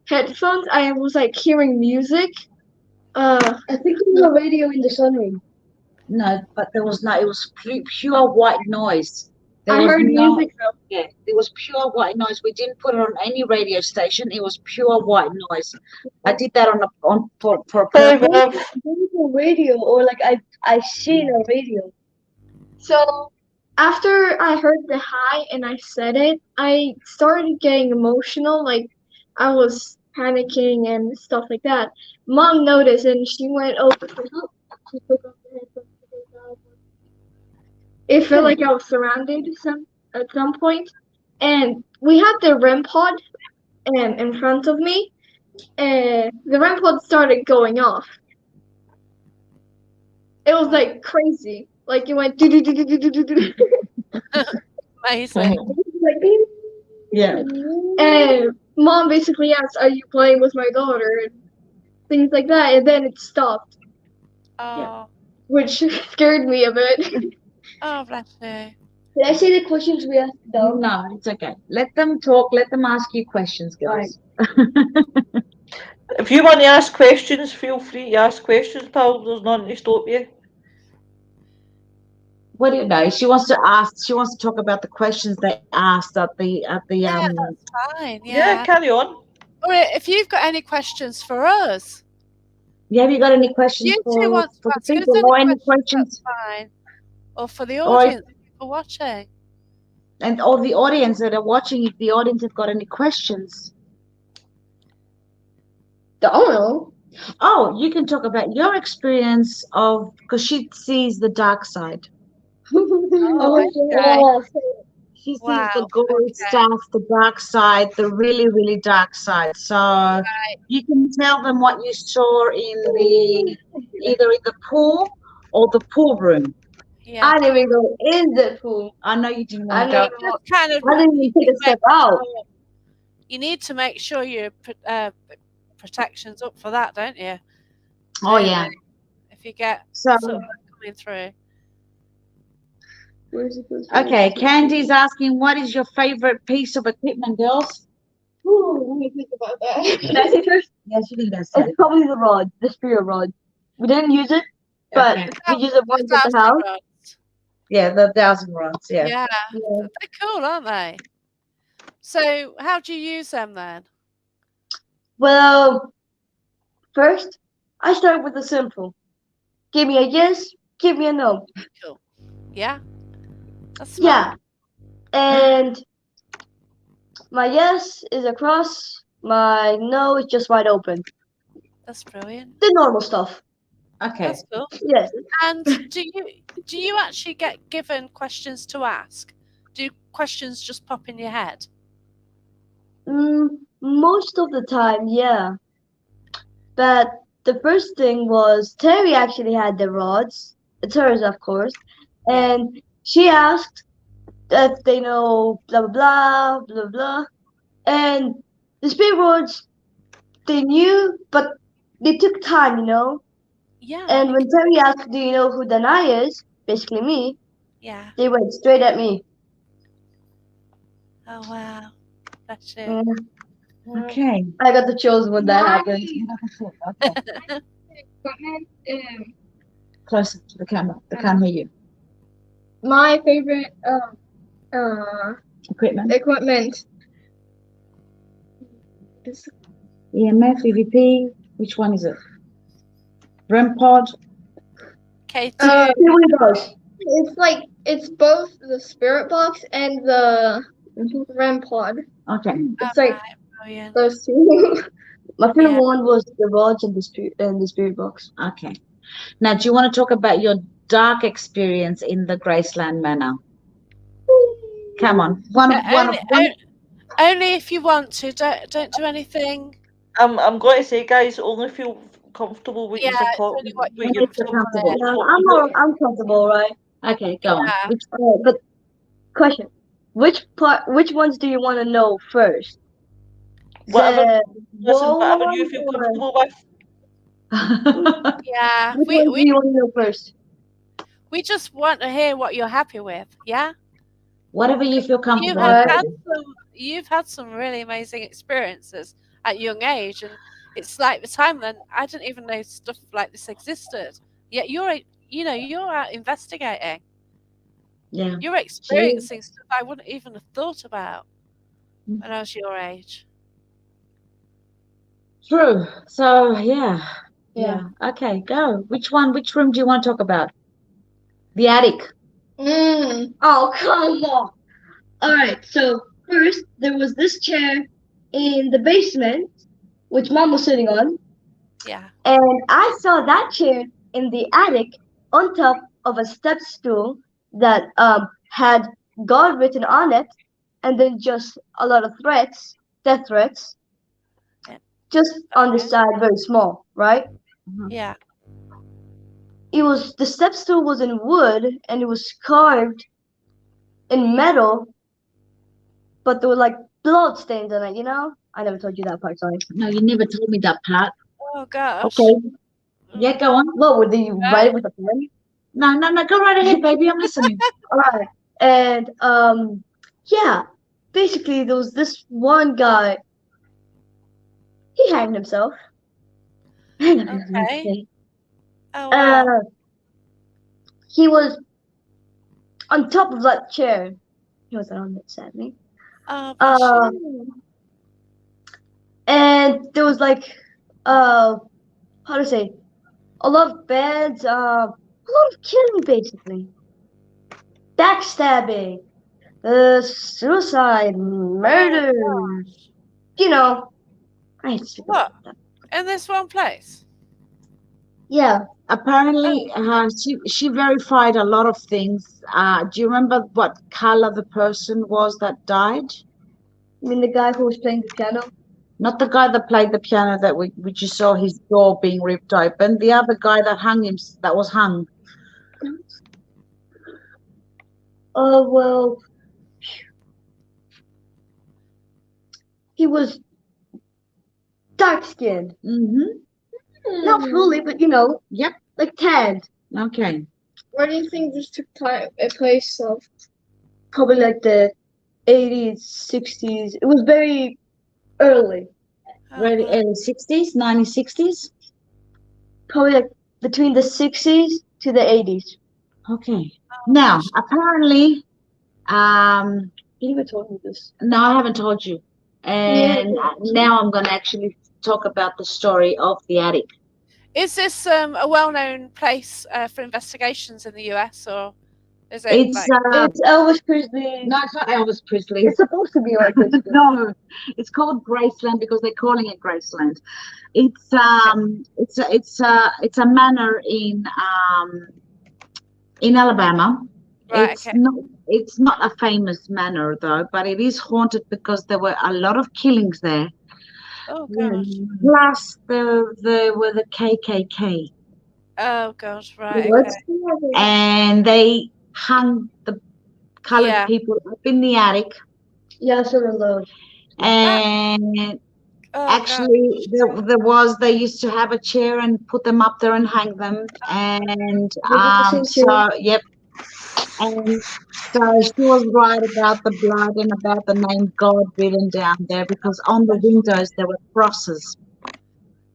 Speaker 4: headphones. I was like hearing music.
Speaker 5: I think it was a radio in the sunroom.
Speaker 3: No, but there was no. It was pure white noise. There
Speaker 4: I
Speaker 3: was
Speaker 4: heard
Speaker 3: no,
Speaker 4: music.
Speaker 3: Yeah, it was pure white noise. We didn't put it on any radio station. It was pure white noise. I did that for a purpose.
Speaker 5: There was a radio, or like I seen a radio.
Speaker 4: So after I heard the hi and I said it, I started getting emotional. Like I was panicking and stuff like that. Mom noticed and she went over for help. She took off the headphones because it felt like I was surrounded at some point. And we had the REM pod in front of me. And the REM pod started going off. It was like crazy. Like it went do do do do do do do do.
Speaker 1: Amazing.
Speaker 4: Like,
Speaker 3: Yeah.
Speaker 4: And mom basically asked, "Are you playing with my daughter?" and things like that, and then it stopped,
Speaker 1: Oh,
Speaker 4: which scared me a bit.
Speaker 1: oh, bless you.
Speaker 5: Did I say the questions we asked though?
Speaker 3: No, it's okay. Let them talk. Let them ask you questions, girls.
Speaker 2: If you want to ask questions, feel free to ask questions, pal. There's nothing to stop you.
Speaker 3: What do you know? She wants to ask. She wants to talk about the questions they asked at the
Speaker 1: Yeah, that's fine.
Speaker 2: Yeah,
Speaker 1: Yeah.
Speaker 2: carry on.
Speaker 1: Or if you've got any questions for us,
Speaker 3: Yeah, have you got any questions
Speaker 1: you two want to
Speaker 3: for the
Speaker 1: ask us
Speaker 3: people
Speaker 1: any
Speaker 3: or any
Speaker 1: questions,
Speaker 3: questions?
Speaker 1: that's fine. Or for the
Speaker 3: Or
Speaker 1: audience, people watching.
Speaker 3: and all the audience that are watching, if the audience have got any questions.
Speaker 4: Don't know.
Speaker 3: Oh, you can talk about your experience of because she sees the dark side.
Speaker 1: Oh, okay.
Speaker 5: Oh,
Speaker 3: She sees
Speaker 1: Wow.
Speaker 3: the gory
Speaker 1: Okay.
Speaker 3: stuff, the dark side, the really, really dark side. So you can tell them what you saw in the either in the pool or the pool room.
Speaker 1: Yeah.
Speaker 5: I didn't even go in the pool.
Speaker 3: I know you didn't
Speaker 5: I
Speaker 3: want to go.
Speaker 5: didn't
Speaker 1: Just kind of.
Speaker 5: I didn't even take a step out.
Speaker 1: You need to make sure your protection's up for that, don't you?
Speaker 3: Oh yeah.
Speaker 1: If you get
Speaker 3: So
Speaker 1: sort of coming through.
Speaker 5: Where's it goes?
Speaker 3: okay, Candy's asking, what is your favorite piece of equipment, girls?
Speaker 4: Ooh, let me think about that.
Speaker 5: Can I say first?
Speaker 3: Yes, you can go. Say.
Speaker 5: It's probably the rod, the spirit rod. We didn't use it, but
Speaker 3: Okay.
Speaker 5: we use it once at the
Speaker 1: Thousand
Speaker 5: house.
Speaker 1: rods.
Speaker 3: Yeah, the 1,000 rods. Yeah.
Speaker 1: Yeah,
Speaker 5: Yeah.
Speaker 1: they're cool, aren't they? So, how do you use them then?
Speaker 5: Well, first, I start with the simple. Give me a yes, give me a no.
Speaker 1: Cool. Yeah, that's smart.
Speaker 5: Yeah. And my yes is across, my no is just wide open.
Speaker 1: That's brilliant.
Speaker 5: The normal stuff.
Speaker 3: Okay.
Speaker 1: That's cool.
Speaker 5: Yes.
Speaker 1: And do you actually get given questions to ask? Do questions just pop in your head?
Speaker 5: Most of the time, yeah. But the first thing was Terry actually had the rods. It's hers, of course.
Speaker 1: Yeah.
Speaker 5: And she asked if they know blah blah blah blah blah. And the spirit rods, they knew, but they took time, you know.
Speaker 1: Yeah.
Speaker 5: And when Terry asked, "Do you know who Danai is?" Basically me,
Speaker 1: Yeah.
Speaker 5: they went straight at me.
Speaker 1: Oh wow. That's it.
Speaker 5: Mm,
Speaker 3: Okay.
Speaker 5: I got the chills when that happened.
Speaker 3: Okay.
Speaker 4: Equipment,
Speaker 3: Closer to the camera. They can't hear you.
Speaker 4: my favorite
Speaker 3: Equipment.
Speaker 4: equipment.
Speaker 3: EMF, EVP. Which one is it? REM pod.
Speaker 1: K2.
Speaker 5: Here we go.
Speaker 4: It's both the spirit box and the REM pod.
Speaker 3: Okay.
Speaker 5: It's like
Speaker 1: Right, brilliant.
Speaker 4: Those two.
Speaker 5: my favorite
Speaker 1: Yeah.
Speaker 5: one was the rods and the spirit box.
Speaker 3: Okay. Now, do you want to talk about your dark experience in the Graceland Manor? Come on.
Speaker 1: Only if you want to. Don't do anything.
Speaker 2: I'm going to say, guys, only feel comfortable with
Speaker 1: Yeah,
Speaker 2: your
Speaker 1: it's only what you
Speaker 2: with your
Speaker 1: feel comfortable
Speaker 5: Yeah, I'm comfortable, right?
Speaker 3: Okay, go on.
Speaker 1: Yeah.
Speaker 3: Which,
Speaker 5: But question: which ones do you want to know first?
Speaker 2: Whatever,
Speaker 5: The
Speaker 2: listen, whatever you
Speaker 5: one
Speaker 2: feel
Speaker 5: or-
Speaker 2: comfortable with.
Speaker 1: Yeah.
Speaker 5: Which one do you want to know first?
Speaker 1: We just want to hear what you're happy with. Yeah.
Speaker 3: whatever you feel comfortable with.
Speaker 1: You've had some really amazing experiences at a young age, and it's like the time then I didn't even know stuff like this existed. Yet you're out investigating.
Speaker 3: Yeah.
Speaker 1: You're experiencing stuff I wouldn't even have thought about when I was your age.
Speaker 3: True. So, yeah. Okay, go. Which room do you want to talk about? The attic.
Speaker 5: Oh, come on. All right, so first there was this chair in the basement, which Mom was sitting on,
Speaker 1: Yeah.
Speaker 5: and I saw that chair in the attic on top of a step stool that had God written on it, and then just a lot of death threats,
Speaker 1: Yeah.
Speaker 5: just on the
Speaker 1: Okay.
Speaker 5: side, very small, right?
Speaker 1: Yeah.
Speaker 5: The step stool was in wood and it was carved in metal, but there were like blood stains on it. You know, I never told you that part. Sorry.
Speaker 3: No, you never told me that part.
Speaker 1: Oh gosh.
Speaker 3: Okay. Yeah, go on.
Speaker 5: What would you write it with a pen?
Speaker 3: No, go right ahead, baby. I'm listening.
Speaker 5: All right, and yeah, basically there was this one guy. He hanged himself.
Speaker 1: Okay. Oh wow.
Speaker 5: He was on top of that chair. He was on it, sadly.
Speaker 1: Oh, bless you.
Speaker 5: And there was like, how to say, a lot of beds, a lot of killing basically, backstabbing, suicide, murder. You know, I hate to speak
Speaker 1: What?
Speaker 5: about that.
Speaker 1: In this one place?
Speaker 5: Yeah.
Speaker 3: Apparently, she verified a lot of things. Do you remember what color the person was that died?
Speaker 5: You mean the guy who was playing the piano?
Speaker 3: Not the guy that played the piano that we just saw his jaw being ripped open. The other guy that was hung.
Speaker 5: Oh well, he was dark skinned.
Speaker 3: Mm-hmm.
Speaker 5: Not fully, but you know.
Speaker 3: Yep.
Speaker 5: Like tanned.
Speaker 3: Okay.
Speaker 4: Where do you think this took place of?
Speaker 5: Probably like the 80s, 60s. It was very early.
Speaker 3: Really early 60s, 1960s?
Speaker 5: Probably like between the 60s to the 80s.
Speaker 3: Okay. Now, apparently,
Speaker 5: You never told me this.
Speaker 3: no, I haven't told you. And now I'm going to actually talk about the story of the attic.
Speaker 1: Is this a well-known place for investigations in the US, or is it?
Speaker 3: It's
Speaker 5: It's Elvis Presley.
Speaker 3: no, it's not Elvis Presley.
Speaker 5: It's supposed to be like this.
Speaker 3: No, it's called Graceland because they're calling it Graceland. It's a manor in Alabama.
Speaker 1: Right,
Speaker 3: It's
Speaker 1: okay.
Speaker 3: not a famous manor though, but it is haunted because there were a lot of killings there.
Speaker 1: Oh gosh.
Speaker 3: Plus, there were the KKK,
Speaker 1: Oh gosh. Right.
Speaker 5: What?
Speaker 1: Okay.
Speaker 3: and they hung the colored
Speaker 1: Yeah.
Speaker 3: people up in the attic.
Speaker 5: Yeah, sort of low.
Speaker 3: And
Speaker 1: Oh,
Speaker 3: actually, they used to have a chair and put them up there and hang them. And
Speaker 5: the same chair?
Speaker 3: yep. And so she was right about the blood and about the name God written down there because on the windows there were crosses.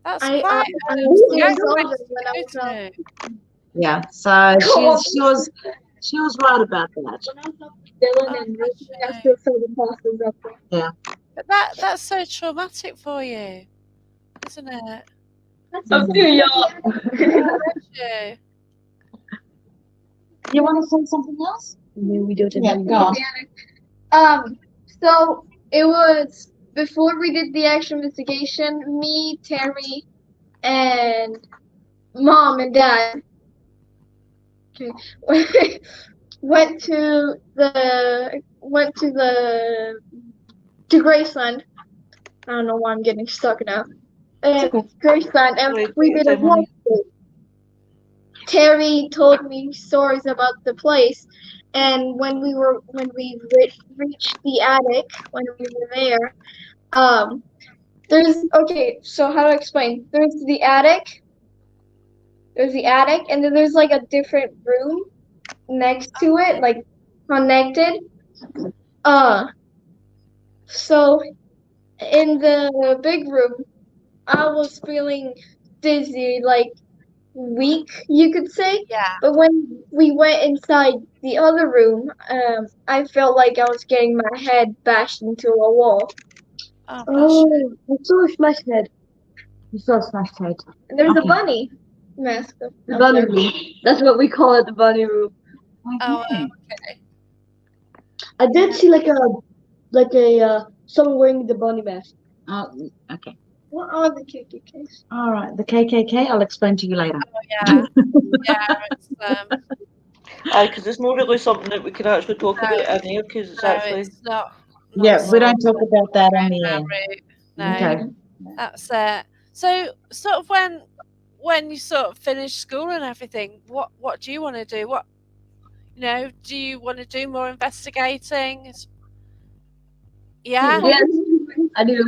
Speaker 1: That's
Speaker 4: I
Speaker 1: quite.
Speaker 4: was
Speaker 1: Yeah,
Speaker 4: older when I was
Speaker 1: isn't it?
Speaker 3: Yeah, so she was right about that.
Speaker 4: Dylan and Ruthie, I still saw the crosses up there.
Speaker 1: But that's so traumatic for you, isn't it?
Speaker 5: I'm too young.
Speaker 1: Yeah.
Speaker 3: You want to say something else?
Speaker 5: We do it.
Speaker 3: Yeah, go on.
Speaker 4: So it was before we did the actual investigation. Me, Terry, and Mom and Dad. Okay, went to Graceland. I don't know why I'm getting stuck now. Graceland, and we did a walkthrough. Terry told me stories about the place, and when we reached the attic, when we were there, so how to explain? There's the attic, and then there's like a different room next to it, like connected. So in the big room, I was feeling dizzy, like weak, you could say.
Speaker 1: Yeah.
Speaker 4: But when we went inside the other room, I felt like I was getting my head bashed into a wall.
Speaker 1: Oh, bless you.
Speaker 5: I saw a smashed head.
Speaker 3: You saw a smashed head.
Speaker 4: And there's a
Speaker 3: Okay.
Speaker 4: bunny mask.
Speaker 5: The bunny room. That's what we call it, the bunny room.
Speaker 1: Oh,
Speaker 3: Okay.
Speaker 1: okay.
Speaker 5: I did see like a someone wearing the bunny mask.
Speaker 3: Oh, okay.
Speaker 4: What are the KKKs?
Speaker 3: All right. The KKK, I'll explain to you later.
Speaker 1: Yeah. Yeah. It's
Speaker 2: Aye, because it's not really something that we can actually talk
Speaker 1: No.
Speaker 2: about in here, because it's
Speaker 1: no,
Speaker 2: actually...
Speaker 1: it's not.
Speaker 3: Yeah, we don't talk about that on the air.
Speaker 1: No.
Speaker 3: Okay.
Speaker 1: That's it. So, sort of when you sort of finish school and everything, what do you want to do? What, do you want to do more investigating? Yeah,
Speaker 5: Yes, I do.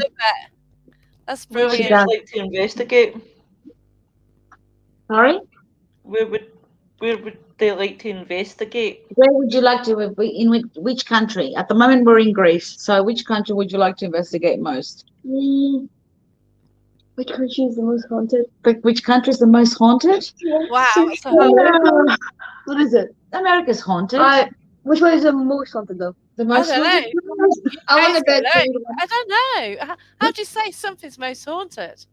Speaker 1: that's
Speaker 2: Where would
Speaker 3: She
Speaker 2: you
Speaker 1: brilliant.
Speaker 3: does.
Speaker 2: like to investigate?
Speaker 3: Sorry?
Speaker 2: Where would where would they like to investigate?
Speaker 3: Where would you like to be in which country? At the moment, we're in Greece. So, which country would you like to investigate most?
Speaker 5: Mm, which country is the most haunted?
Speaker 3: Which country is the most haunted?
Speaker 1: Wow, that's a hard.
Speaker 3: Uh,
Speaker 5: What is it?
Speaker 3: America's haunted.
Speaker 5: Which one is the most haunted though?
Speaker 3: The
Speaker 1: I
Speaker 3: most
Speaker 1: don't know.
Speaker 3: haunted.
Speaker 4: I want
Speaker 1: UK's
Speaker 4: to bet
Speaker 1: don't know.
Speaker 4: England.
Speaker 1: I don't know. How do you say something's most haunted?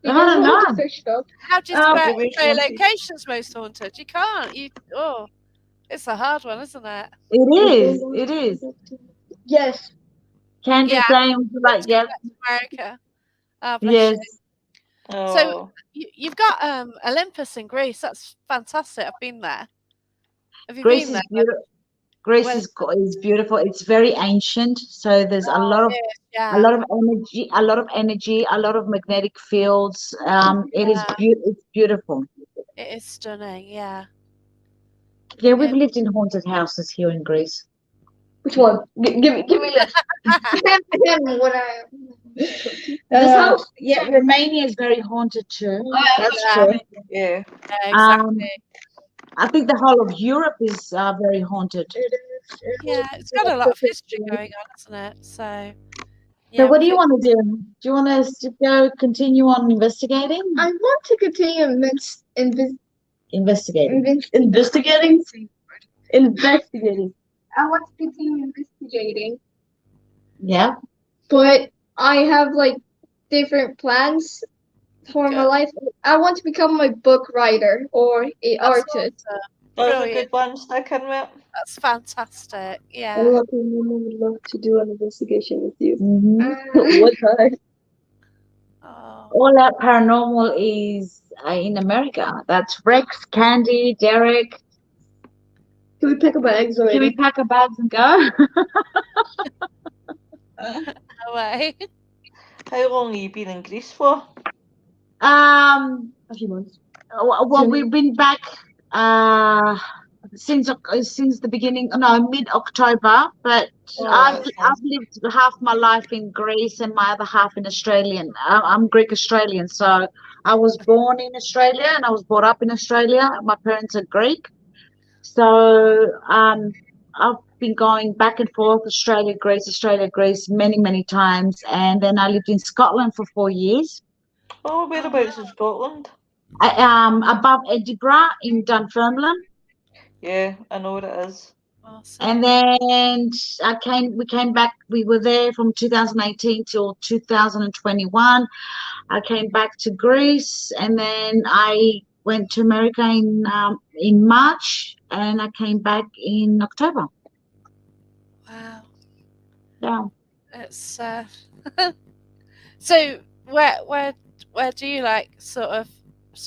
Speaker 3: I don't know.
Speaker 4: To fish stuff.
Speaker 1: How do you
Speaker 3: Um,
Speaker 1: say location's most haunted? You can't. It's a hard one, isn't it?
Speaker 3: It is. It is.
Speaker 5: Yes.
Speaker 3: Candy
Speaker 1: Yeah.
Speaker 3: saying, would you like, yeah,
Speaker 1: America. Oh, bless
Speaker 3: yes.
Speaker 1: you.
Speaker 2: Oh,
Speaker 1: You've got Olympus in Greece. That's fantastic. I've been there. Have you
Speaker 3: Greece
Speaker 1: been
Speaker 3: is
Speaker 1: there?
Speaker 3: beautiful. Greece
Speaker 1: Well,
Speaker 3: is beautiful. It's very ancient, so there's a lot of
Speaker 1: it is, yeah.
Speaker 3: energy, a lot of magnetic fields. It is it's beautiful.
Speaker 1: It is stunning. Yeah.
Speaker 3: Yeah, we've lived in haunted houses here in Greece.
Speaker 5: Which one? Give me a list.
Speaker 4: What I
Speaker 5: This house?
Speaker 3: Yeah, Romania is very haunted too. That's
Speaker 1: Yeah.
Speaker 3: true.
Speaker 2: yeah.
Speaker 1: Yeah, exactly.
Speaker 3: I think the whole of Europe is very haunted.
Speaker 1: Yeah, it's got a lot of history going on, hasn't it? So.
Speaker 3: So
Speaker 1: Yeah,
Speaker 3: what do you want to do? Do you want us to go continue on investigating?
Speaker 4: I want to continue
Speaker 3: Investigating.
Speaker 5: Investigating. Investigating.
Speaker 4: I want to continue investigating,
Speaker 3: Yeah.
Speaker 4: but I have like different plans for my
Speaker 1: Good.
Speaker 4: life. I want to become a book writer or a
Speaker 1: That's
Speaker 4: artist.
Speaker 1: awesome.
Speaker 2: That's a
Speaker 1: Brilliant.
Speaker 2: good one. Stick in with.
Speaker 1: That's fantastic.
Speaker 5: I
Speaker 1: Yeah.
Speaker 5: love would love to do an investigation with you.
Speaker 3: Mhm.
Speaker 5: What time?
Speaker 1: Oh,
Speaker 3: All Out Paranormal is in America. That's Rex, Candy, Derek.
Speaker 5: Can we pick up bags
Speaker 3: Can we
Speaker 5: already?
Speaker 3: pack our bags and go?
Speaker 1: no way.
Speaker 2: How long have you been in Greece for?
Speaker 3: A
Speaker 5: few months.
Speaker 3: Well, we've been back since the beginning. No, mid-October. But I've lived half my life in Greece and my other half in Australia. I'm Greek Australian, so I was born in Australia and I was brought up in Australia. My parents are Greek, so I've been going back and forth Australia, Greece many times, and then I lived in Scotland for 4 years.
Speaker 2: Oh, whereabouts in Scotland?
Speaker 3: Above Edinburgh in Dunfermline.
Speaker 2: Yeah, I know what it is.
Speaker 1: Awesome.
Speaker 3: And then we came back, we were there from 2018 till 2021. I came back to Greece, and then I went to America in March, and I came back in October.
Speaker 1: Wow.
Speaker 3: Yeah.
Speaker 1: It's so where do you like sort of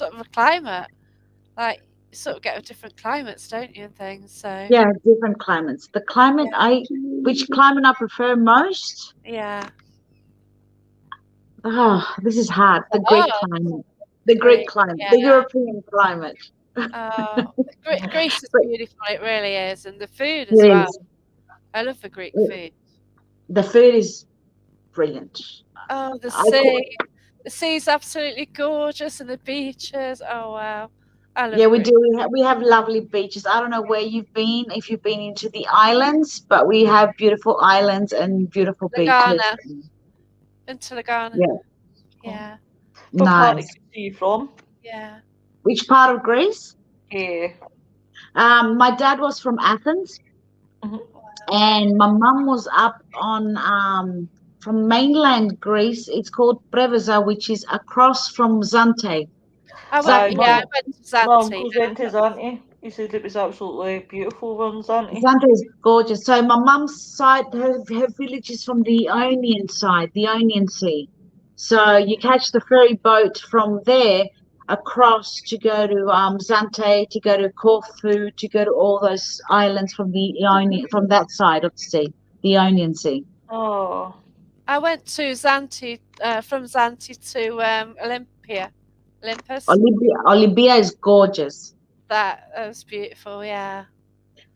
Speaker 1: a climate? Like you sort of get different climates, don't you, and things. So
Speaker 3: Yeah, different climates. The climate which climate I prefer most?
Speaker 1: yeah.
Speaker 3: Oh, this is hard. The Greek climate. The Greek climate.
Speaker 1: Yeah.
Speaker 3: The European climate.
Speaker 1: Greece is
Speaker 3: But-
Speaker 1: beautiful. It really is, and the food as
Speaker 3: It
Speaker 1: well.
Speaker 3: is.
Speaker 1: I love the Greek food.
Speaker 3: The food is brilliant.
Speaker 1: Oh, the
Speaker 3: I
Speaker 1: sea. The sea's absolutely gorgeous, and the beaches. Oh wow, I love
Speaker 3: Yeah, we
Speaker 1: Greece.
Speaker 3: do. We have lovely beaches. I don't know where you've been, if you've been into the islands, but we have beautiful islands and beautiful beaches.
Speaker 1: Lagana. Into Lagana.
Speaker 3: Yeah.
Speaker 1: Yeah.
Speaker 2: What part of
Speaker 3: Nice.
Speaker 2: Greece are you from?
Speaker 1: Yeah.
Speaker 3: Which part of Greece?
Speaker 2: Yeah.
Speaker 3: My dad was from Athens, and my mum was up on from mainland Greece. It's called Preveza, which is across from Zante.
Speaker 1: I
Speaker 3: Zante.
Speaker 1: went. Yeah, I went to
Speaker 2: My
Speaker 1: Zante.
Speaker 2: uncle's went to Zante. He said it was absolutely beautiful on Zante.
Speaker 3: Zante is gorgeous. So my mum's side, her village is from the Ionian side, the Ionian Sea. So you catch the ferry boat from there across to go to Zante, to go to Corfu, to go to all those islands from the Ionian, from that side of the sea, the Ionian Sea.
Speaker 2: Oh.
Speaker 1: I went to Zante. From Zante to Olympia. Olympus.
Speaker 3: Olympia is gorgeous.
Speaker 1: That was beautiful. Yeah.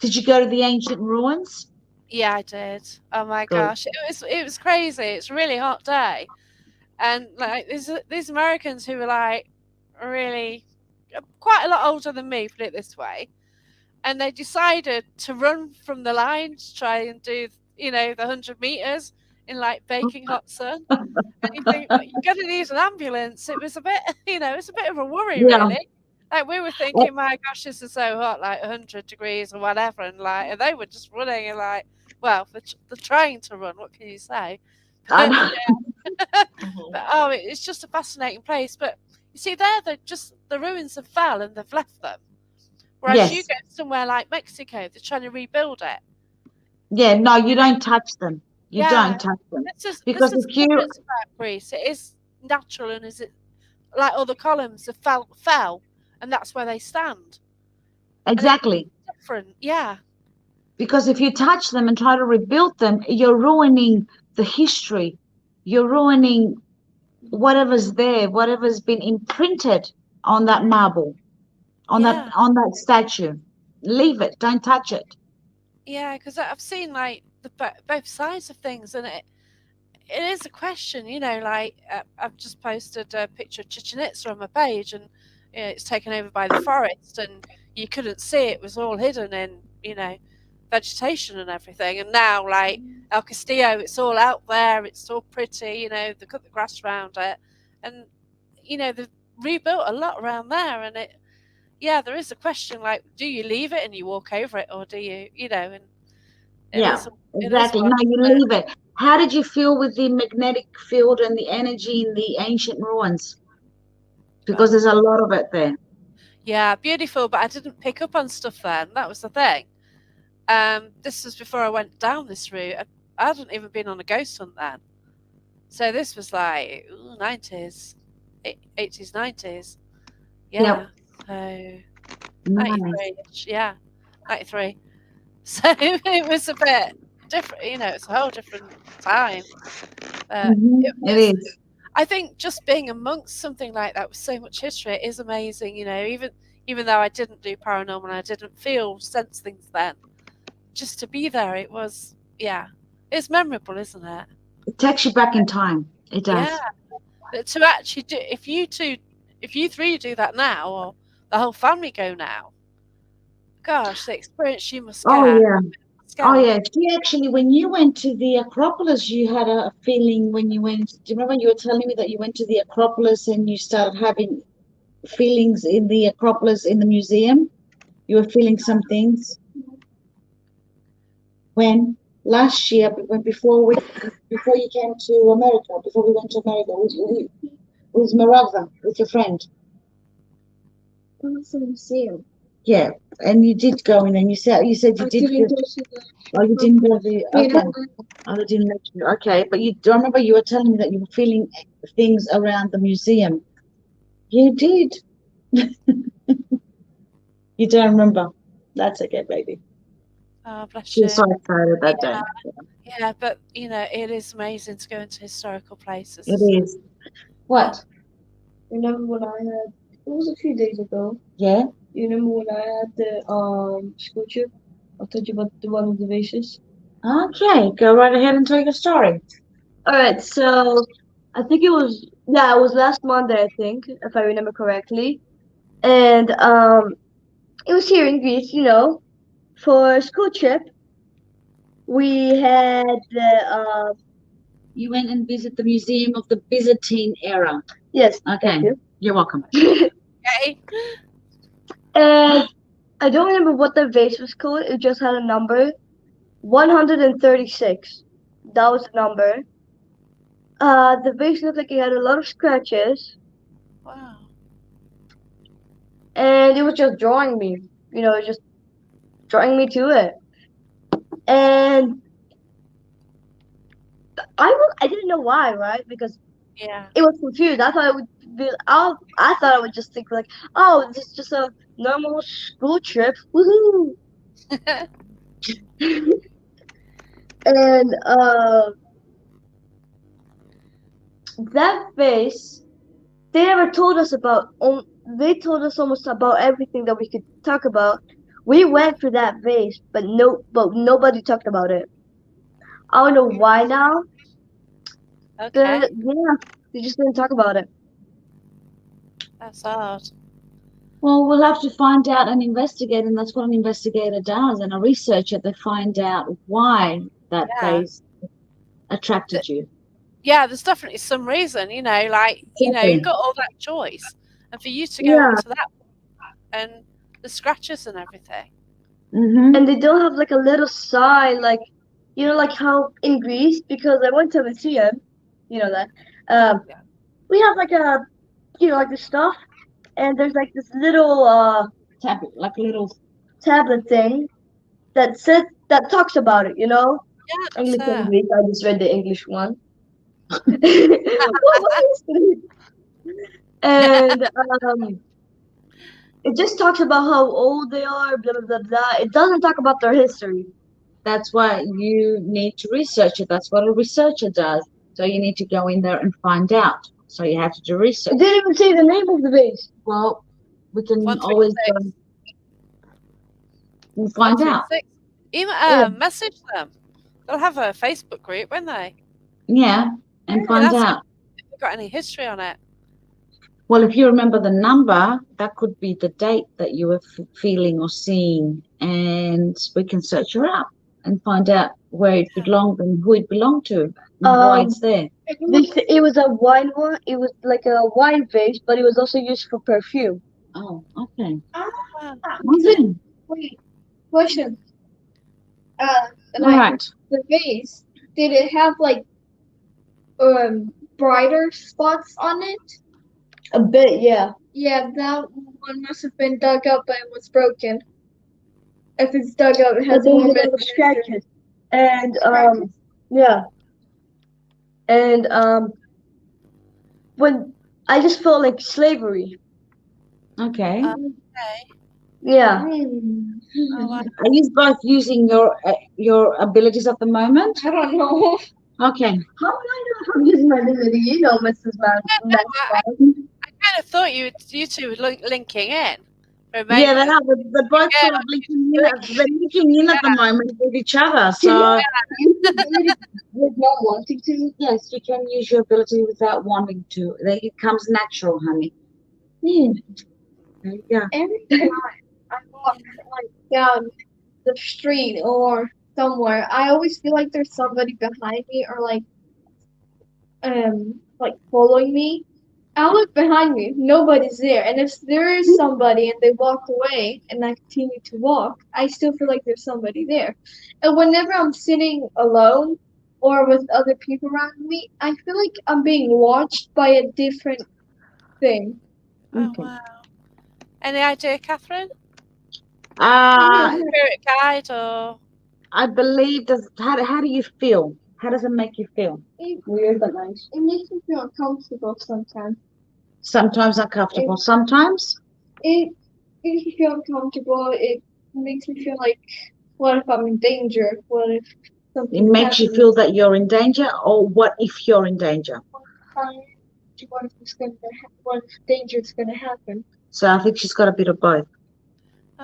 Speaker 3: Did you go to the ancient ruins?
Speaker 1: Yeah, I did. Oh my
Speaker 3: Good.
Speaker 1: gosh, it was crazy. It's a really hot day, and like these Americans who were like really quite a lot older than me, put it this way, and they decided to run from the line to try and do the 100 meters in like baking hot sun. And you think, well, you're gonna need an ambulance. It was a bit, it's a bit of a worry,
Speaker 3: Yeah.
Speaker 1: really. Like we were thinking, my gosh, this is so hot, like 100 degrees or whatever, and they were just running and like, well, they're trying to run. What can you say?
Speaker 3: I
Speaker 1: But,
Speaker 3: know.
Speaker 1: but it's just a fascinating place. But you see, they're just the ruins have fell and they've left them. Whereas you
Speaker 3: Yes.
Speaker 1: go somewhere like Mexico, they're trying to rebuild it.
Speaker 3: Yeah, no, you don't touch them. You
Speaker 1: Yeah.
Speaker 3: don't touch them.
Speaker 1: This
Speaker 3: Because
Speaker 1: is
Speaker 3: if
Speaker 1: the
Speaker 3: you
Speaker 1: difference about Greece. It is natural, and is it like all the columns have fell, and that's where they stand.
Speaker 3: exactly,
Speaker 1: Different, yeah,
Speaker 3: because if you touch them and try to rebuild them, you're ruining the history. You're ruining whatever's there, whatever's been imprinted on that marble, on
Speaker 1: yeah,
Speaker 3: that statue. Leave it. Don't touch it.
Speaker 1: yeah. Because I've seen like both sides of things, and it is a question. Like I've just posted a picture of Chichen Itza on my page, and it's taken over by the forest, and you couldn't see it was all hidden in vegetation and everything. And now, like El Castillo, it's all out there. It's all pretty. They cut the grass around it, and they've rebuilt a lot around there. And there is a question like, do you leave it and you walk over it, or do you, and it
Speaker 3: Yeah,
Speaker 1: is
Speaker 3: exactly.
Speaker 1: one,
Speaker 3: No, you leave it. How did you feel with the magnetic field and the energy in the ancient ruins? Because there's a lot of it there.
Speaker 1: Yeah, beautiful, but I didn't pick up on stuff then. That was the thing. This was before I went down this route. I hadn't even been on a ghost hunt then. So this was like 90s, 80s, 90s. Yeah.
Speaker 3: Yep.
Speaker 1: So
Speaker 3: Nice.
Speaker 1: 93. Yeah, 93. So it was a bit different. It's a whole different time.
Speaker 3: It is.
Speaker 1: I think just being amongst something like that with so much history is amazing. Even though I didn't do paranormal, and I didn't sense things then. Just to be there, it was it's memorable, isn't it?
Speaker 3: It takes you back in time. It does.
Speaker 1: Yeah, but to actually do, if you three do that now, or the whole family go now, gosh, the experience you must get.
Speaker 3: Oh yeah. Oh yeah. See, actually, when you went to the Acropolis, you had a feeling when you went. Do you remember you were telling me that you went to the Acropolis and you started having feelings in the Acropolis in the museum? You were feeling some things. When last year, before you came to America, before we went to America, with Marava, with your friend.
Speaker 4: That's the museum.
Speaker 3: Yeah, and you did go in, and you said you did. Oh, you didn't go the. Okay. Oh, they didn't let you. Okay, but do you remember you were telling me that you were feeling things around the museum? You did. You don't remember? That's okay, baby.
Speaker 1: Oh, bless
Speaker 3: She
Speaker 1: you.
Speaker 3: was so excited that day.
Speaker 1: Yeah, but it is amazing to go into historical places.
Speaker 3: It is. What?
Speaker 5: Remember when I had? It was a few days ago.
Speaker 3: Yeah.
Speaker 5: You remember when I had the school trip? I told you about the one of the vases.
Speaker 3: Okay, go right ahead and tell your story.
Speaker 5: All right, so I think it was last Monday, I think, if I remember correctly, and it was here in Greece, for a school trip. We had the
Speaker 3: You went and visited the Museum of the Byzantine era.
Speaker 5: yes,
Speaker 3: Okay,
Speaker 5: thank you.
Speaker 3: You're welcome.
Speaker 1: Okay.
Speaker 5: And I don't remember what the vase was called. It just had a number, 136. That was the number. The vase looked like it had a lot of scratches,
Speaker 1: Wow.
Speaker 5: and it was just drawing me. It was just drawing me to it. And I didn't know why, right? Because
Speaker 1: Yeah.
Speaker 5: it was confused. I thought it would be. I thought I would just think like, oh, this is just a normal school trip. Woohoo! And that face, they never told us about. They told us almost about everything that we could talk about. We went for that vase, but nobody talked about it. I don't know why now.
Speaker 1: Okay,
Speaker 5: Yeah, they just didn't talk about it.
Speaker 1: that's odd.
Speaker 3: Well, we'll have to find out and investigate, and that's what an investigator does, and a researcher. They find out why that
Speaker 1: Yeah.
Speaker 3: face attracted you.
Speaker 1: Yeah, there's definitely some reason, like, you've
Speaker 3: Exactly.
Speaker 1: got all that choice. And for you to go
Speaker 5: Yeah,
Speaker 1: onto that and the scratches and everything.
Speaker 3: Mm-hmm.
Speaker 5: and they don't have like a little sign, like like how in Greece, because I went to a museum, you know that.
Speaker 1: Yeah.
Speaker 5: We have like a like the stuff, and there's like this little
Speaker 3: Tablet, like a little.
Speaker 5: tablet thing that talks about it.
Speaker 1: Yeah, that's
Speaker 5: English and
Speaker 1: it.
Speaker 5: Greek. I just read the English one. What is it? And it just talks about how old they are, blah blah blah blah. It doesn't talk about their history.
Speaker 3: That's why you need to research it. That's what a researcher does. So you need to go in there and find out. So you have to do research.
Speaker 5: It didn't even say the name of the base.
Speaker 3: Well, we can always
Speaker 1: 136.
Speaker 3: find out.
Speaker 1: 136.
Speaker 5: Yeah.
Speaker 1: Message them. They'll have a Facebook group, won't they?
Speaker 3: Yeah, and
Speaker 1: Yeah,
Speaker 3: find
Speaker 1: that's
Speaker 3: out.
Speaker 1: if they've got any history on it.
Speaker 3: Well, if you remember the number, that could be the date that you were feeling or seeing, and we can search her up and find out where it belonged and who it belonged to and why it's there.
Speaker 5: It was a wine one. It was like a wine vase, but it was also used for perfume.
Speaker 3: Oh, okay.
Speaker 1: Wow.
Speaker 3: Okay.
Speaker 4: Wait, question.
Speaker 3: All right.
Speaker 4: The vase, did it have like brighter spots on it?
Speaker 5: A bit, yeah.
Speaker 4: Yeah, that one must have been dug up but it was broken. If it's dug up, it
Speaker 5: But
Speaker 4: has
Speaker 5: there's
Speaker 4: more
Speaker 5: a lot
Speaker 4: red
Speaker 5: of scratches. And yeah. And when I just felt like slavery.
Speaker 3: Okay.
Speaker 1: Okay.
Speaker 5: Yeah.
Speaker 1: Oh, wow.
Speaker 3: Are you both using your abilities at the moment?
Speaker 4: I don't know.
Speaker 3: Okay.
Speaker 5: How would I know if I'm using my ability? You know, Mrs. Man.
Speaker 1: No, I kind of thought you two were linking in. For a
Speaker 3: Yeah, they
Speaker 1: moment.
Speaker 3: are. They're both sort of linking in. They're linking in at the moment with each other. So
Speaker 5: With not wanting to.
Speaker 3: yes, you can use your ability without wanting to. It comes natural, honey. There you go.
Speaker 4: Every time I walk like down the street or somewhere, I always feel like there's somebody behind me or like following me. I look behind me, nobody's there. And if there is somebody and they walk away and I continue to walk, I still feel like there's somebody there. And whenever I'm sitting alone or with other people around me, I feel like I'm being watched by a different thing.
Speaker 1: Oh,
Speaker 3: Okay.
Speaker 1: wow. Any idea, Katherine?
Speaker 3: Uh,
Speaker 1: Spirit guide or?
Speaker 3: I believe how do you feel? How does it make you feel?
Speaker 5: Weird but nice.
Speaker 4: It makes me feel uncomfortable sometimes.
Speaker 3: Sometimes uncomfortable. Sometimes.
Speaker 4: It makes me feel uncomfortable. It makes me feel like, what if I'm in danger? What if
Speaker 3: It
Speaker 4: something
Speaker 3: makes you
Speaker 4: happens?
Speaker 3: feel that you're in danger, or what if you're in danger?
Speaker 4: What if it's gonna what if danger's gonna happen?
Speaker 3: So I think she's got a bit of both.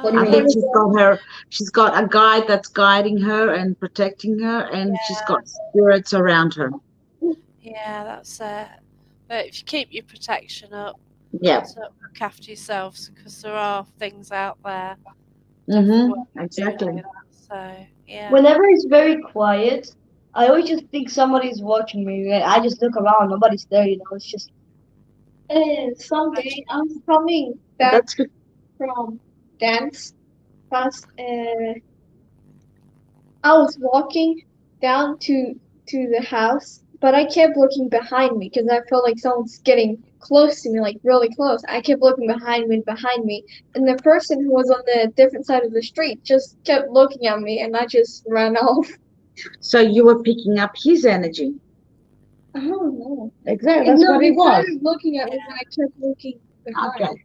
Speaker 5: What do you
Speaker 3: I
Speaker 5: mean?
Speaker 3: think she's got a guide that's guiding her and protecting her, and she's got spirits around her.
Speaker 1: Yeah, that's it. But if you keep your protection up,
Speaker 3: Yeah.
Speaker 1: so look after yourselves because there are things out there.
Speaker 3: Exactly.
Speaker 1: Like that, so yeah.
Speaker 5: Whenever it's very quiet, I always just think somebody's watching me. I just look around, nobody's there, It's just
Speaker 4: And someday I'm coming back
Speaker 3: That's good.
Speaker 4: from dance class and I was walking down to the house, but I kept looking behind me because I felt like someone's getting close to me, like really close. I kept looking behind me, and the person who was on the different side of the street just kept looking at me, and I just ran off.
Speaker 3: So you were picking up his energy.
Speaker 4: I don't know.
Speaker 3: Exactly. That's what
Speaker 4: he
Speaker 3: it was.
Speaker 4: started looking at me, and I kept looking behind.
Speaker 3: Okay.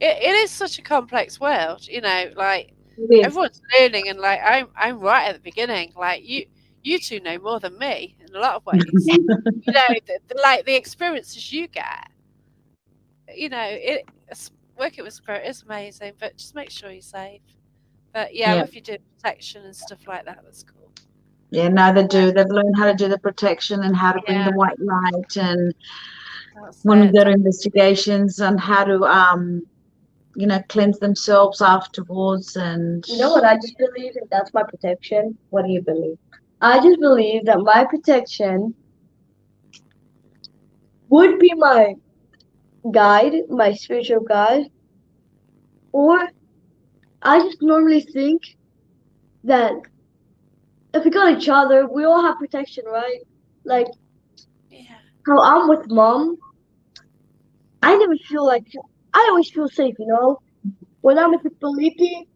Speaker 1: It is such a complex world, like
Speaker 3: It is.
Speaker 1: everyone's learning, and like I'm right at the beginning. Like you two know more than me in a lot of ways. The experiences you get. Working with spirit is amazing, but just make sure you're safe. But yeah,
Speaker 3: Yeah.
Speaker 1: if you do protection and stuff like that, that's cool.
Speaker 3: Yeah, no, they do. They've learned how to do the protection and how to bring the
Speaker 1: Yeah,
Speaker 3: white light, and
Speaker 1: that's
Speaker 3: when we
Speaker 1: it.
Speaker 3: go to investigations, on how to cleanse themselves afterwards. And
Speaker 5: You know what I just believe? And that's my protection. What do you believe? I just believe that my protection would be my guide, my spiritual guide, or I just normally think that if we got each other, we all have protection, right? Like
Speaker 1: Yeah.
Speaker 5: how I'm with mom, I never feel like I always feel safe, you know? When I'm with Felipe,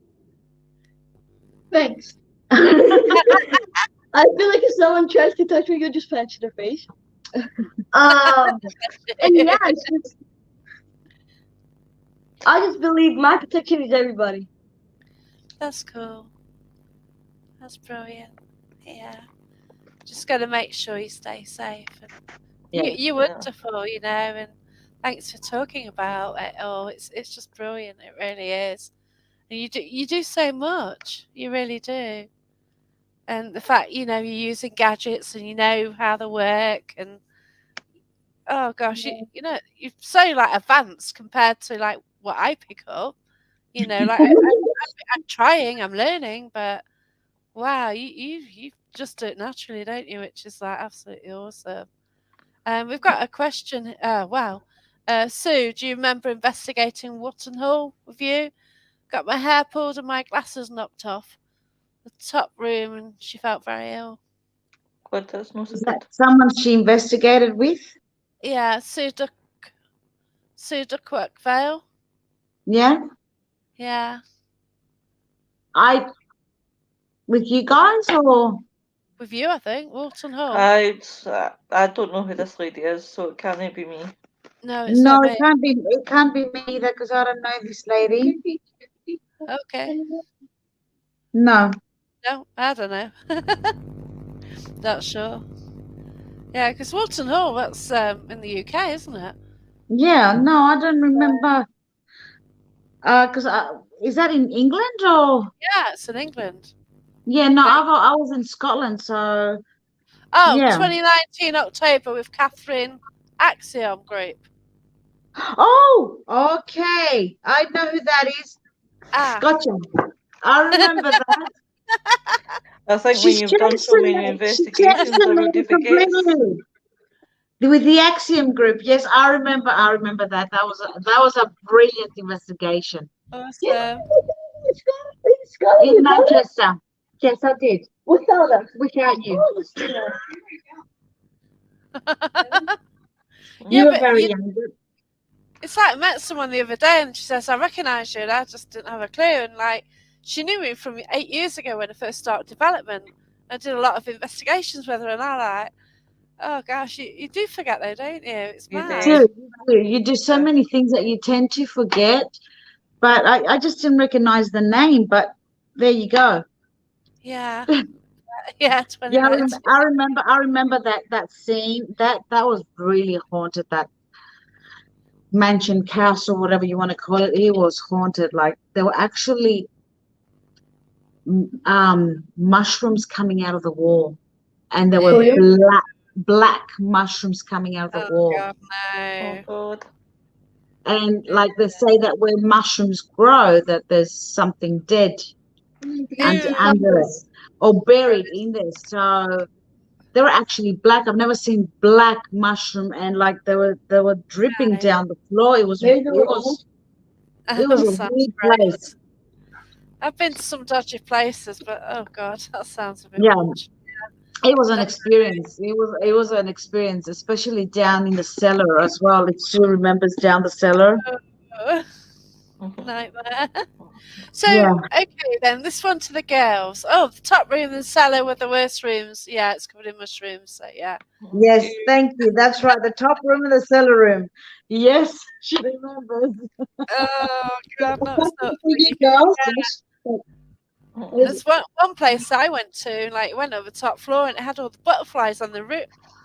Speaker 5: thanks. I feel like if someone tries to touch me, you'll just punch in their face. Um, and yeah, it's just, I just believe my protection is everybody.
Speaker 1: That's cool. That's brilliant. Yeah. Just got to make sure you stay safe. And
Speaker 3: yeah,
Speaker 1: you're
Speaker 2: Yeah.
Speaker 1: wonderful, and thanks for talking about it all. It's just brilliant. It really is. And you do so much. You really do. And the fact you're using gadgets and you know how they work, and oh gosh, you're so like advanced compared to like what I pick up. Like I'm trying, I'm learning, but wow, you just do it naturally, don't you? Which is like absolutely awesome. We've got a question. Wow. Sue, do you remember investigating Wotton Hall with you? Got my hair pulled and my glasses knocked off the top room, and she felt very ill.
Speaker 2: God, that's not so
Speaker 3: is that
Speaker 2: good.
Speaker 3: someone she investigated with?
Speaker 1: Yeah, Sue Duckworth Vale.
Speaker 3: Yeah,
Speaker 1: Yeah,
Speaker 3: I with you guys, or
Speaker 1: with you, I think. Wotton Hall.
Speaker 2: I don't know who this lady is, so it can't be me.
Speaker 1: No, it's
Speaker 3: no?
Speaker 1: not
Speaker 3: It
Speaker 1: me.
Speaker 3: can't be. It can't be me either because I don't know this lady.
Speaker 1: Okay.
Speaker 3: No.
Speaker 1: No, I don't know. Not sure. Yeah, because Walton Hall, that's in the UK, isn't it?
Speaker 3: Yeah, no, I don't remember. Because is that in England or?
Speaker 1: Yeah, it's in England.
Speaker 3: Yeah, no,
Speaker 1: But,
Speaker 3: I was in Scotland, so
Speaker 1: oh,
Speaker 3: yeah.
Speaker 1: 2019 October with Kathrine Axiom Group.
Speaker 3: Oh, okay. I know who that is.
Speaker 1: Ah.
Speaker 3: Gotcha. I remember that.
Speaker 2: I think when
Speaker 3: She's
Speaker 2: you've done
Speaker 3: changed
Speaker 2: so
Speaker 3: her
Speaker 2: many
Speaker 3: name. She changed
Speaker 2: investigations,
Speaker 3: her
Speaker 2: everybody
Speaker 3: name
Speaker 2: forgets.
Speaker 3: completely. With the Axiom Group, yes, I remember. I remember that. That was a brilliant investigation
Speaker 1: Awesome.
Speaker 3: in Manchester. Yes, I did.
Speaker 5: Without us.
Speaker 3: Without you,
Speaker 1: Yeah,
Speaker 3: you were
Speaker 1: but
Speaker 3: very young.
Speaker 1: it's like I met someone the other day and she says, I recognise you, and I just didn't have a clue. And like, she knew me from 8 years ago when I first started development. I did a lot of investigations with her, and I like, oh gosh, you do forget though, don't you? It's
Speaker 2: You
Speaker 1: mad.
Speaker 2: do.
Speaker 3: You do so many things that you tend to forget. But I just didn't recognize the name. But there you go.
Speaker 1: Yeah. Yeah,
Speaker 3: Yeah,
Speaker 1: 2019.
Speaker 3: I remember that scene. That was really haunted. That mansion, castle, whatever you want to call it, it was haunted. Like there were actually mushrooms coming out of the wall, and there were
Speaker 1: No.
Speaker 3: black mushrooms coming out of the
Speaker 1: Oh
Speaker 3: wall.
Speaker 1: god,
Speaker 2: Oh
Speaker 1: no.
Speaker 2: God.
Speaker 3: And like they say that where mushrooms grow, that there's something dead
Speaker 1: Who
Speaker 3: under it or buried in there. So they were actually black. I've never seen black mushroom, and like they were dripping
Speaker 1: no.
Speaker 3: down the floor. It was
Speaker 5: Maybe we're old.
Speaker 3: a
Speaker 1: Sounds
Speaker 3: weird
Speaker 1: great.
Speaker 3: place.
Speaker 1: I've been to some dodgy places, but oh god, that sounds a bit
Speaker 3: Yeah,
Speaker 1: much.
Speaker 3: it was an
Speaker 1: That's
Speaker 3: experience. It was an experience, especially down in the cellar as well. If Sue remembers down the cellar.
Speaker 1: nightmare. So,
Speaker 3: Yeah.
Speaker 1: okay then, this one to the girls. Oh, the top room and cellar were the worst rooms. Yeah, it's covered in mushrooms, so yeah.
Speaker 3: Yes, thank you. That's right. The top room and the cellar room. Yes, she remembers.
Speaker 1: Oh god, no, it's not.
Speaker 3: For you girls.
Speaker 1: There's one place I went to, like went over the top floor and it had all the butterflies on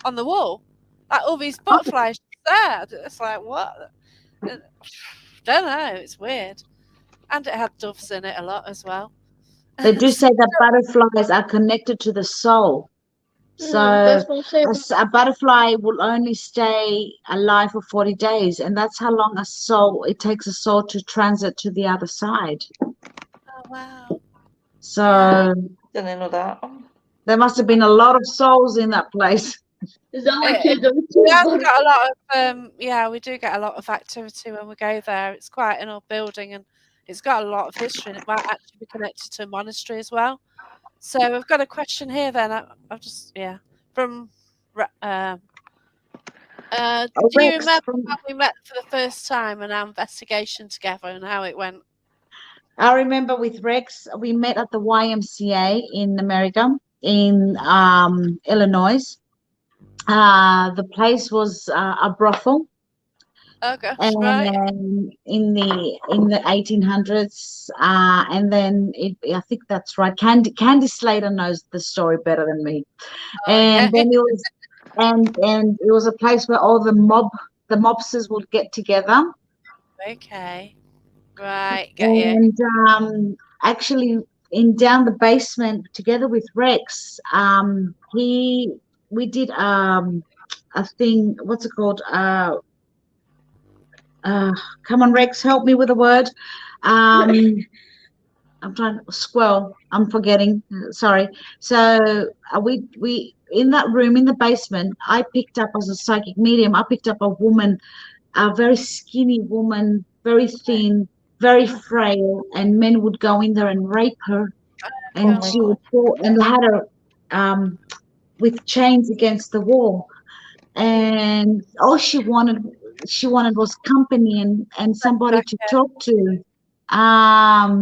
Speaker 1: on the wall. Like all these butterflies there. It's like what? Don't know, it's weird. And it had doves in it a lot as well.
Speaker 3: They do say that butterflies are connected to the soul. So
Speaker 4: That's what I'm saying.
Speaker 3: a butterfly will only stay alive for 40 days, and that's how long it takes a soul to transit to the other side.
Speaker 1: Oh, wow.
Speaker 3: So
Speaker 1: Yeah.
Speaker 2: Didn't know that.
Speaker 3: there must have been a lot of souls in that place.
Speaker 5: Is that why
Speaker 1: It-
Speaker 5: kids are
Speaker 1: We have got a lot of we do get a lot of activity when we go there. It's quite an old building and it's got a lot of history and it might actually be connected to a monastery as well. So we've got a question here then. I've just from do you
Speaker 3: Rex
Speaker 1: remember
Speaker 3: from-
Speaker 1: how we met for the first time and our investigation together and how it went?
Speaker 3: I remember with Rex, we met at the YMCA in America, in Illinois. The place was a brothel,
Speaker 1: Oh gosh,
Speaker 3: and
Speaker 1: right.
Speaker 3: in the 1800s, and then I think that's right. Candy Slater knows the story better than me.
Speaker 1: Oh,
Speaker 3: And
Speaker 1: okay.
Speaker 3: then it was, and it was a place where all the mobsters would get together.
Speaker 1: Okay. Right, get you.
Speaker 3: And actually, in down the basement, together with Rex, we did a thing. What's it called? Come on, Rex, help me with a word. I'm trying to squirrel. I'm forgetting. Sorry. So we in that room in the basement, I picked up as a psychic medium. I picked up a woman, a very skinny woman, very thin, very frail, and men would go in there and rape her, and
Speaker 1: Oh,
Speaker 3: she would fall and had her with chains against the wall, and all she wanted was company and somebody to
Speaker 1: Jacket.
Speaker 3: talk to.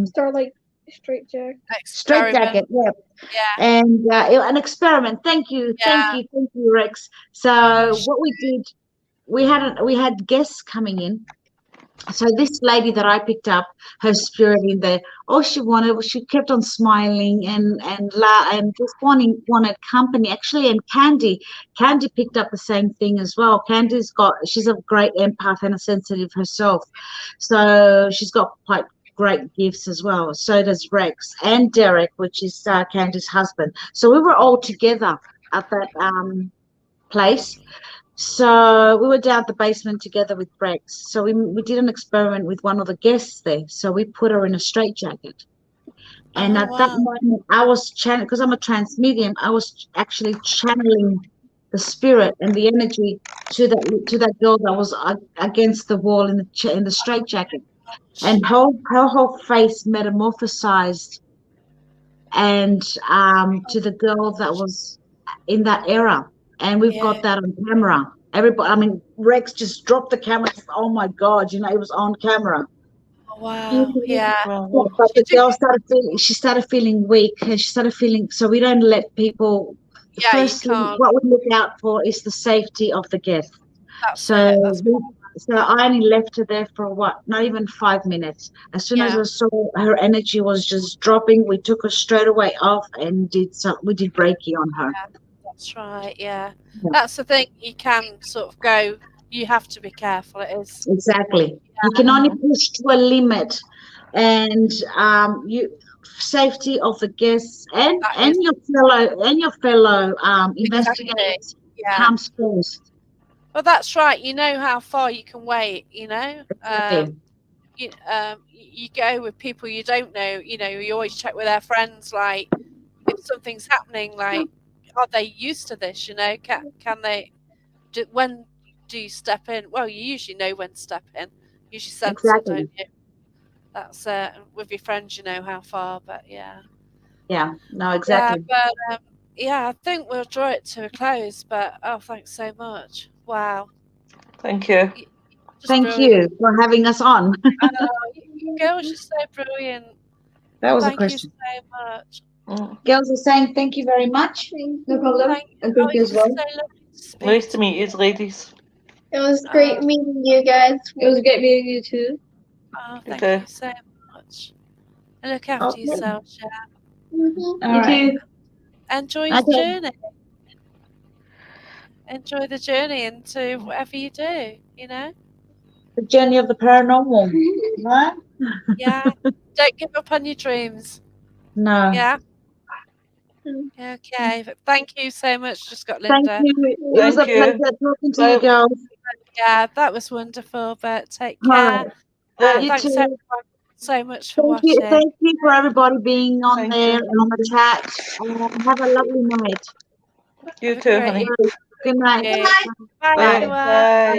Speaker 4: Starlight Straight Jack.
Speaker 3: Straight
Speaker 1: Experiment.
Speaker 3: jacket, yeah.
Speaker 1: Yeah.
Speaker 3: And an experiment. Thank you,
Speaker 1: Yeah.
Speaker 3: Rex. So what we did, we had guests coming in. So this lady that I picked up, her spirit in there, all she wanted was, she kept on smiling and just wanted company. Actually, and Candy picked up the same thing as well. She's a great empath and a sensitive herself, so she's got quite great gifts as well. So does Rex and Derek, which is Candy's husband. So we were all together at that place. So we were down at the basement together with Rex. So we did an experiment with one of the guests there. So we put her in a straitjacket. And
Speaker 1: Oh,
Speaker 3: at that
Speaker 1: wow.
Speaker 3: moment, I was channeling, because I'm a trance medium, I was actually channeling the spirit and the energy to that girl that was against the wall in the straitjacket. And her whole face metamorphosized, and to the girl that was in that era. And we've
Speaker 1: Yeah.
Speaker 3: got that on camera. Everybody, I mean, Rex just dropped the camera. Oh my God, it was on camera.
Speaker 1: Oh, wow. Yeah.
Speaker 2: Well,
Speaker 3: But the
Speaker 1: Did you-
Speaker 3: girl started feeling weak, and she started feeling, so we don't let people,
Speaker 1: Yeah, you
Speaker 3: firstly,
Speaker 1: can't.
Speaker 3: what we look out for is the safety of the guest.
Speaker 1: That's
Speaker 3: So
Speaker 1: it. That's
Speaker 3: I only left her there for not even 5 minutes. As soon as
Speaker 1: Yeah.
Speaker 3: I saw her energy was just dropping, we took her straight away off and we did Reiki on her.
Speaker 1: That's right. Yeah.
Speaker 3: Yeah.
Speaker 1: That's the thing. You can sort of go. You have to be careful. It is.
Speaker 3: Exactly. You can only push to a limit, and safety of the guests and
Speaker 1: That is
Speaker 3: your fellow
Speaker 1: exactly.
Speaker 3: investigators
Speaker 1: Yeah.
Speaker 3: comes first.
Speaker 1: Well, that's right. You know how far you can wait.
Speaker 3: Exactly.
Speaker 1: You go with people you don't know. You always check with their friends. Like if something's happening, like are they used to this? Can they? When do you step in? Well, you usually know when to step in. You usually sense it,
Speaker 3: Exactly.
Speaker 1: don't you? That's with your friends. You know how far, but yeah.
Speaker 3: Yeah. No. Exactly.
Speaker 1: Yeah, but I think we'll draw it to a close. But thanks so much. Wow.
Speaker 2: thank you.
Speaker 1: Just
Speaker 3: Thank
Speaker 1: brilliant.
Speaker 3: you for having us on.
Speaker 1: You girls are so brilliant.
Speaker 3: That was a
Speaker 1: Thank you
Speaker 3: question.
Speaker 1: so much.
Speaker 3: Girls are saying thank you very much.
Speaker 5: No problem. And thank you as
Speaker 1: It's
Speaker 5: well.
Speaker 1: so lovely to speak
Speaker 2: Nice to meet you, ladies.
Speaker 4: It was great meeting you guys.
Speaker 5: It was great meeting you too.
Speaker 1: Thank
Speaker 2: Okay.
Speaker 1: you so much. And look after
Speaker 3: Okay.
Speaker 1: yourself, Shab.
Speaker 3: All
Speaker 5: You
Speaker 3: right.
Speaker 5: too.
Speaker 1: Enjoy the
Speaker 3: Okay.
Speaker 1: journey. Enjoy the journey into whatever you do,
Speaker 3: The journey of the paranormal, right?
Speaker 1: Yeah. Don't give up on your dreams.
Speaker 3: No.
Speaker 1: Yeah.
Speaker 4: Hmm.
Speaker 1: Okay. But thank you so much, Just Got
Speaker 3: Thank
Speaker 1: Linda.
Speaker 3: you. It was a
Speaker 2: Thank you.
Speaker 3: pleasure talking to
Speaker 2: Bye.
Speaker 3: you girls.
Speaker 1: Yeah, that was wonderful. But take
Speaker 3: All
Speaker 1: care.
Speaker 3: right. You
Speaker 1: Thanks
Speaker 3: too.
Speaker 1: everyone so much for
Speaker 3: Thank you.
Speaker 1: watching.
Speaker 3: Thank you for everybody being on
Speaker 2: Thank
Speaker 3: there
Speaker 2: you.
Speaker 3: and on the chat. Have a lovely night.
Speaker 2: You
Speaker 1: Have a
Speaker 2: too,
Speaker 1: great
Speaker 2: honey.
Speaker 1: evening.
Speaker 3: Good night.
Speaker 1: Bye,
Speaker 2: Bye.
Speaker 1: everyone.
Speaker 2: Bye.
Speaker 1: Bye.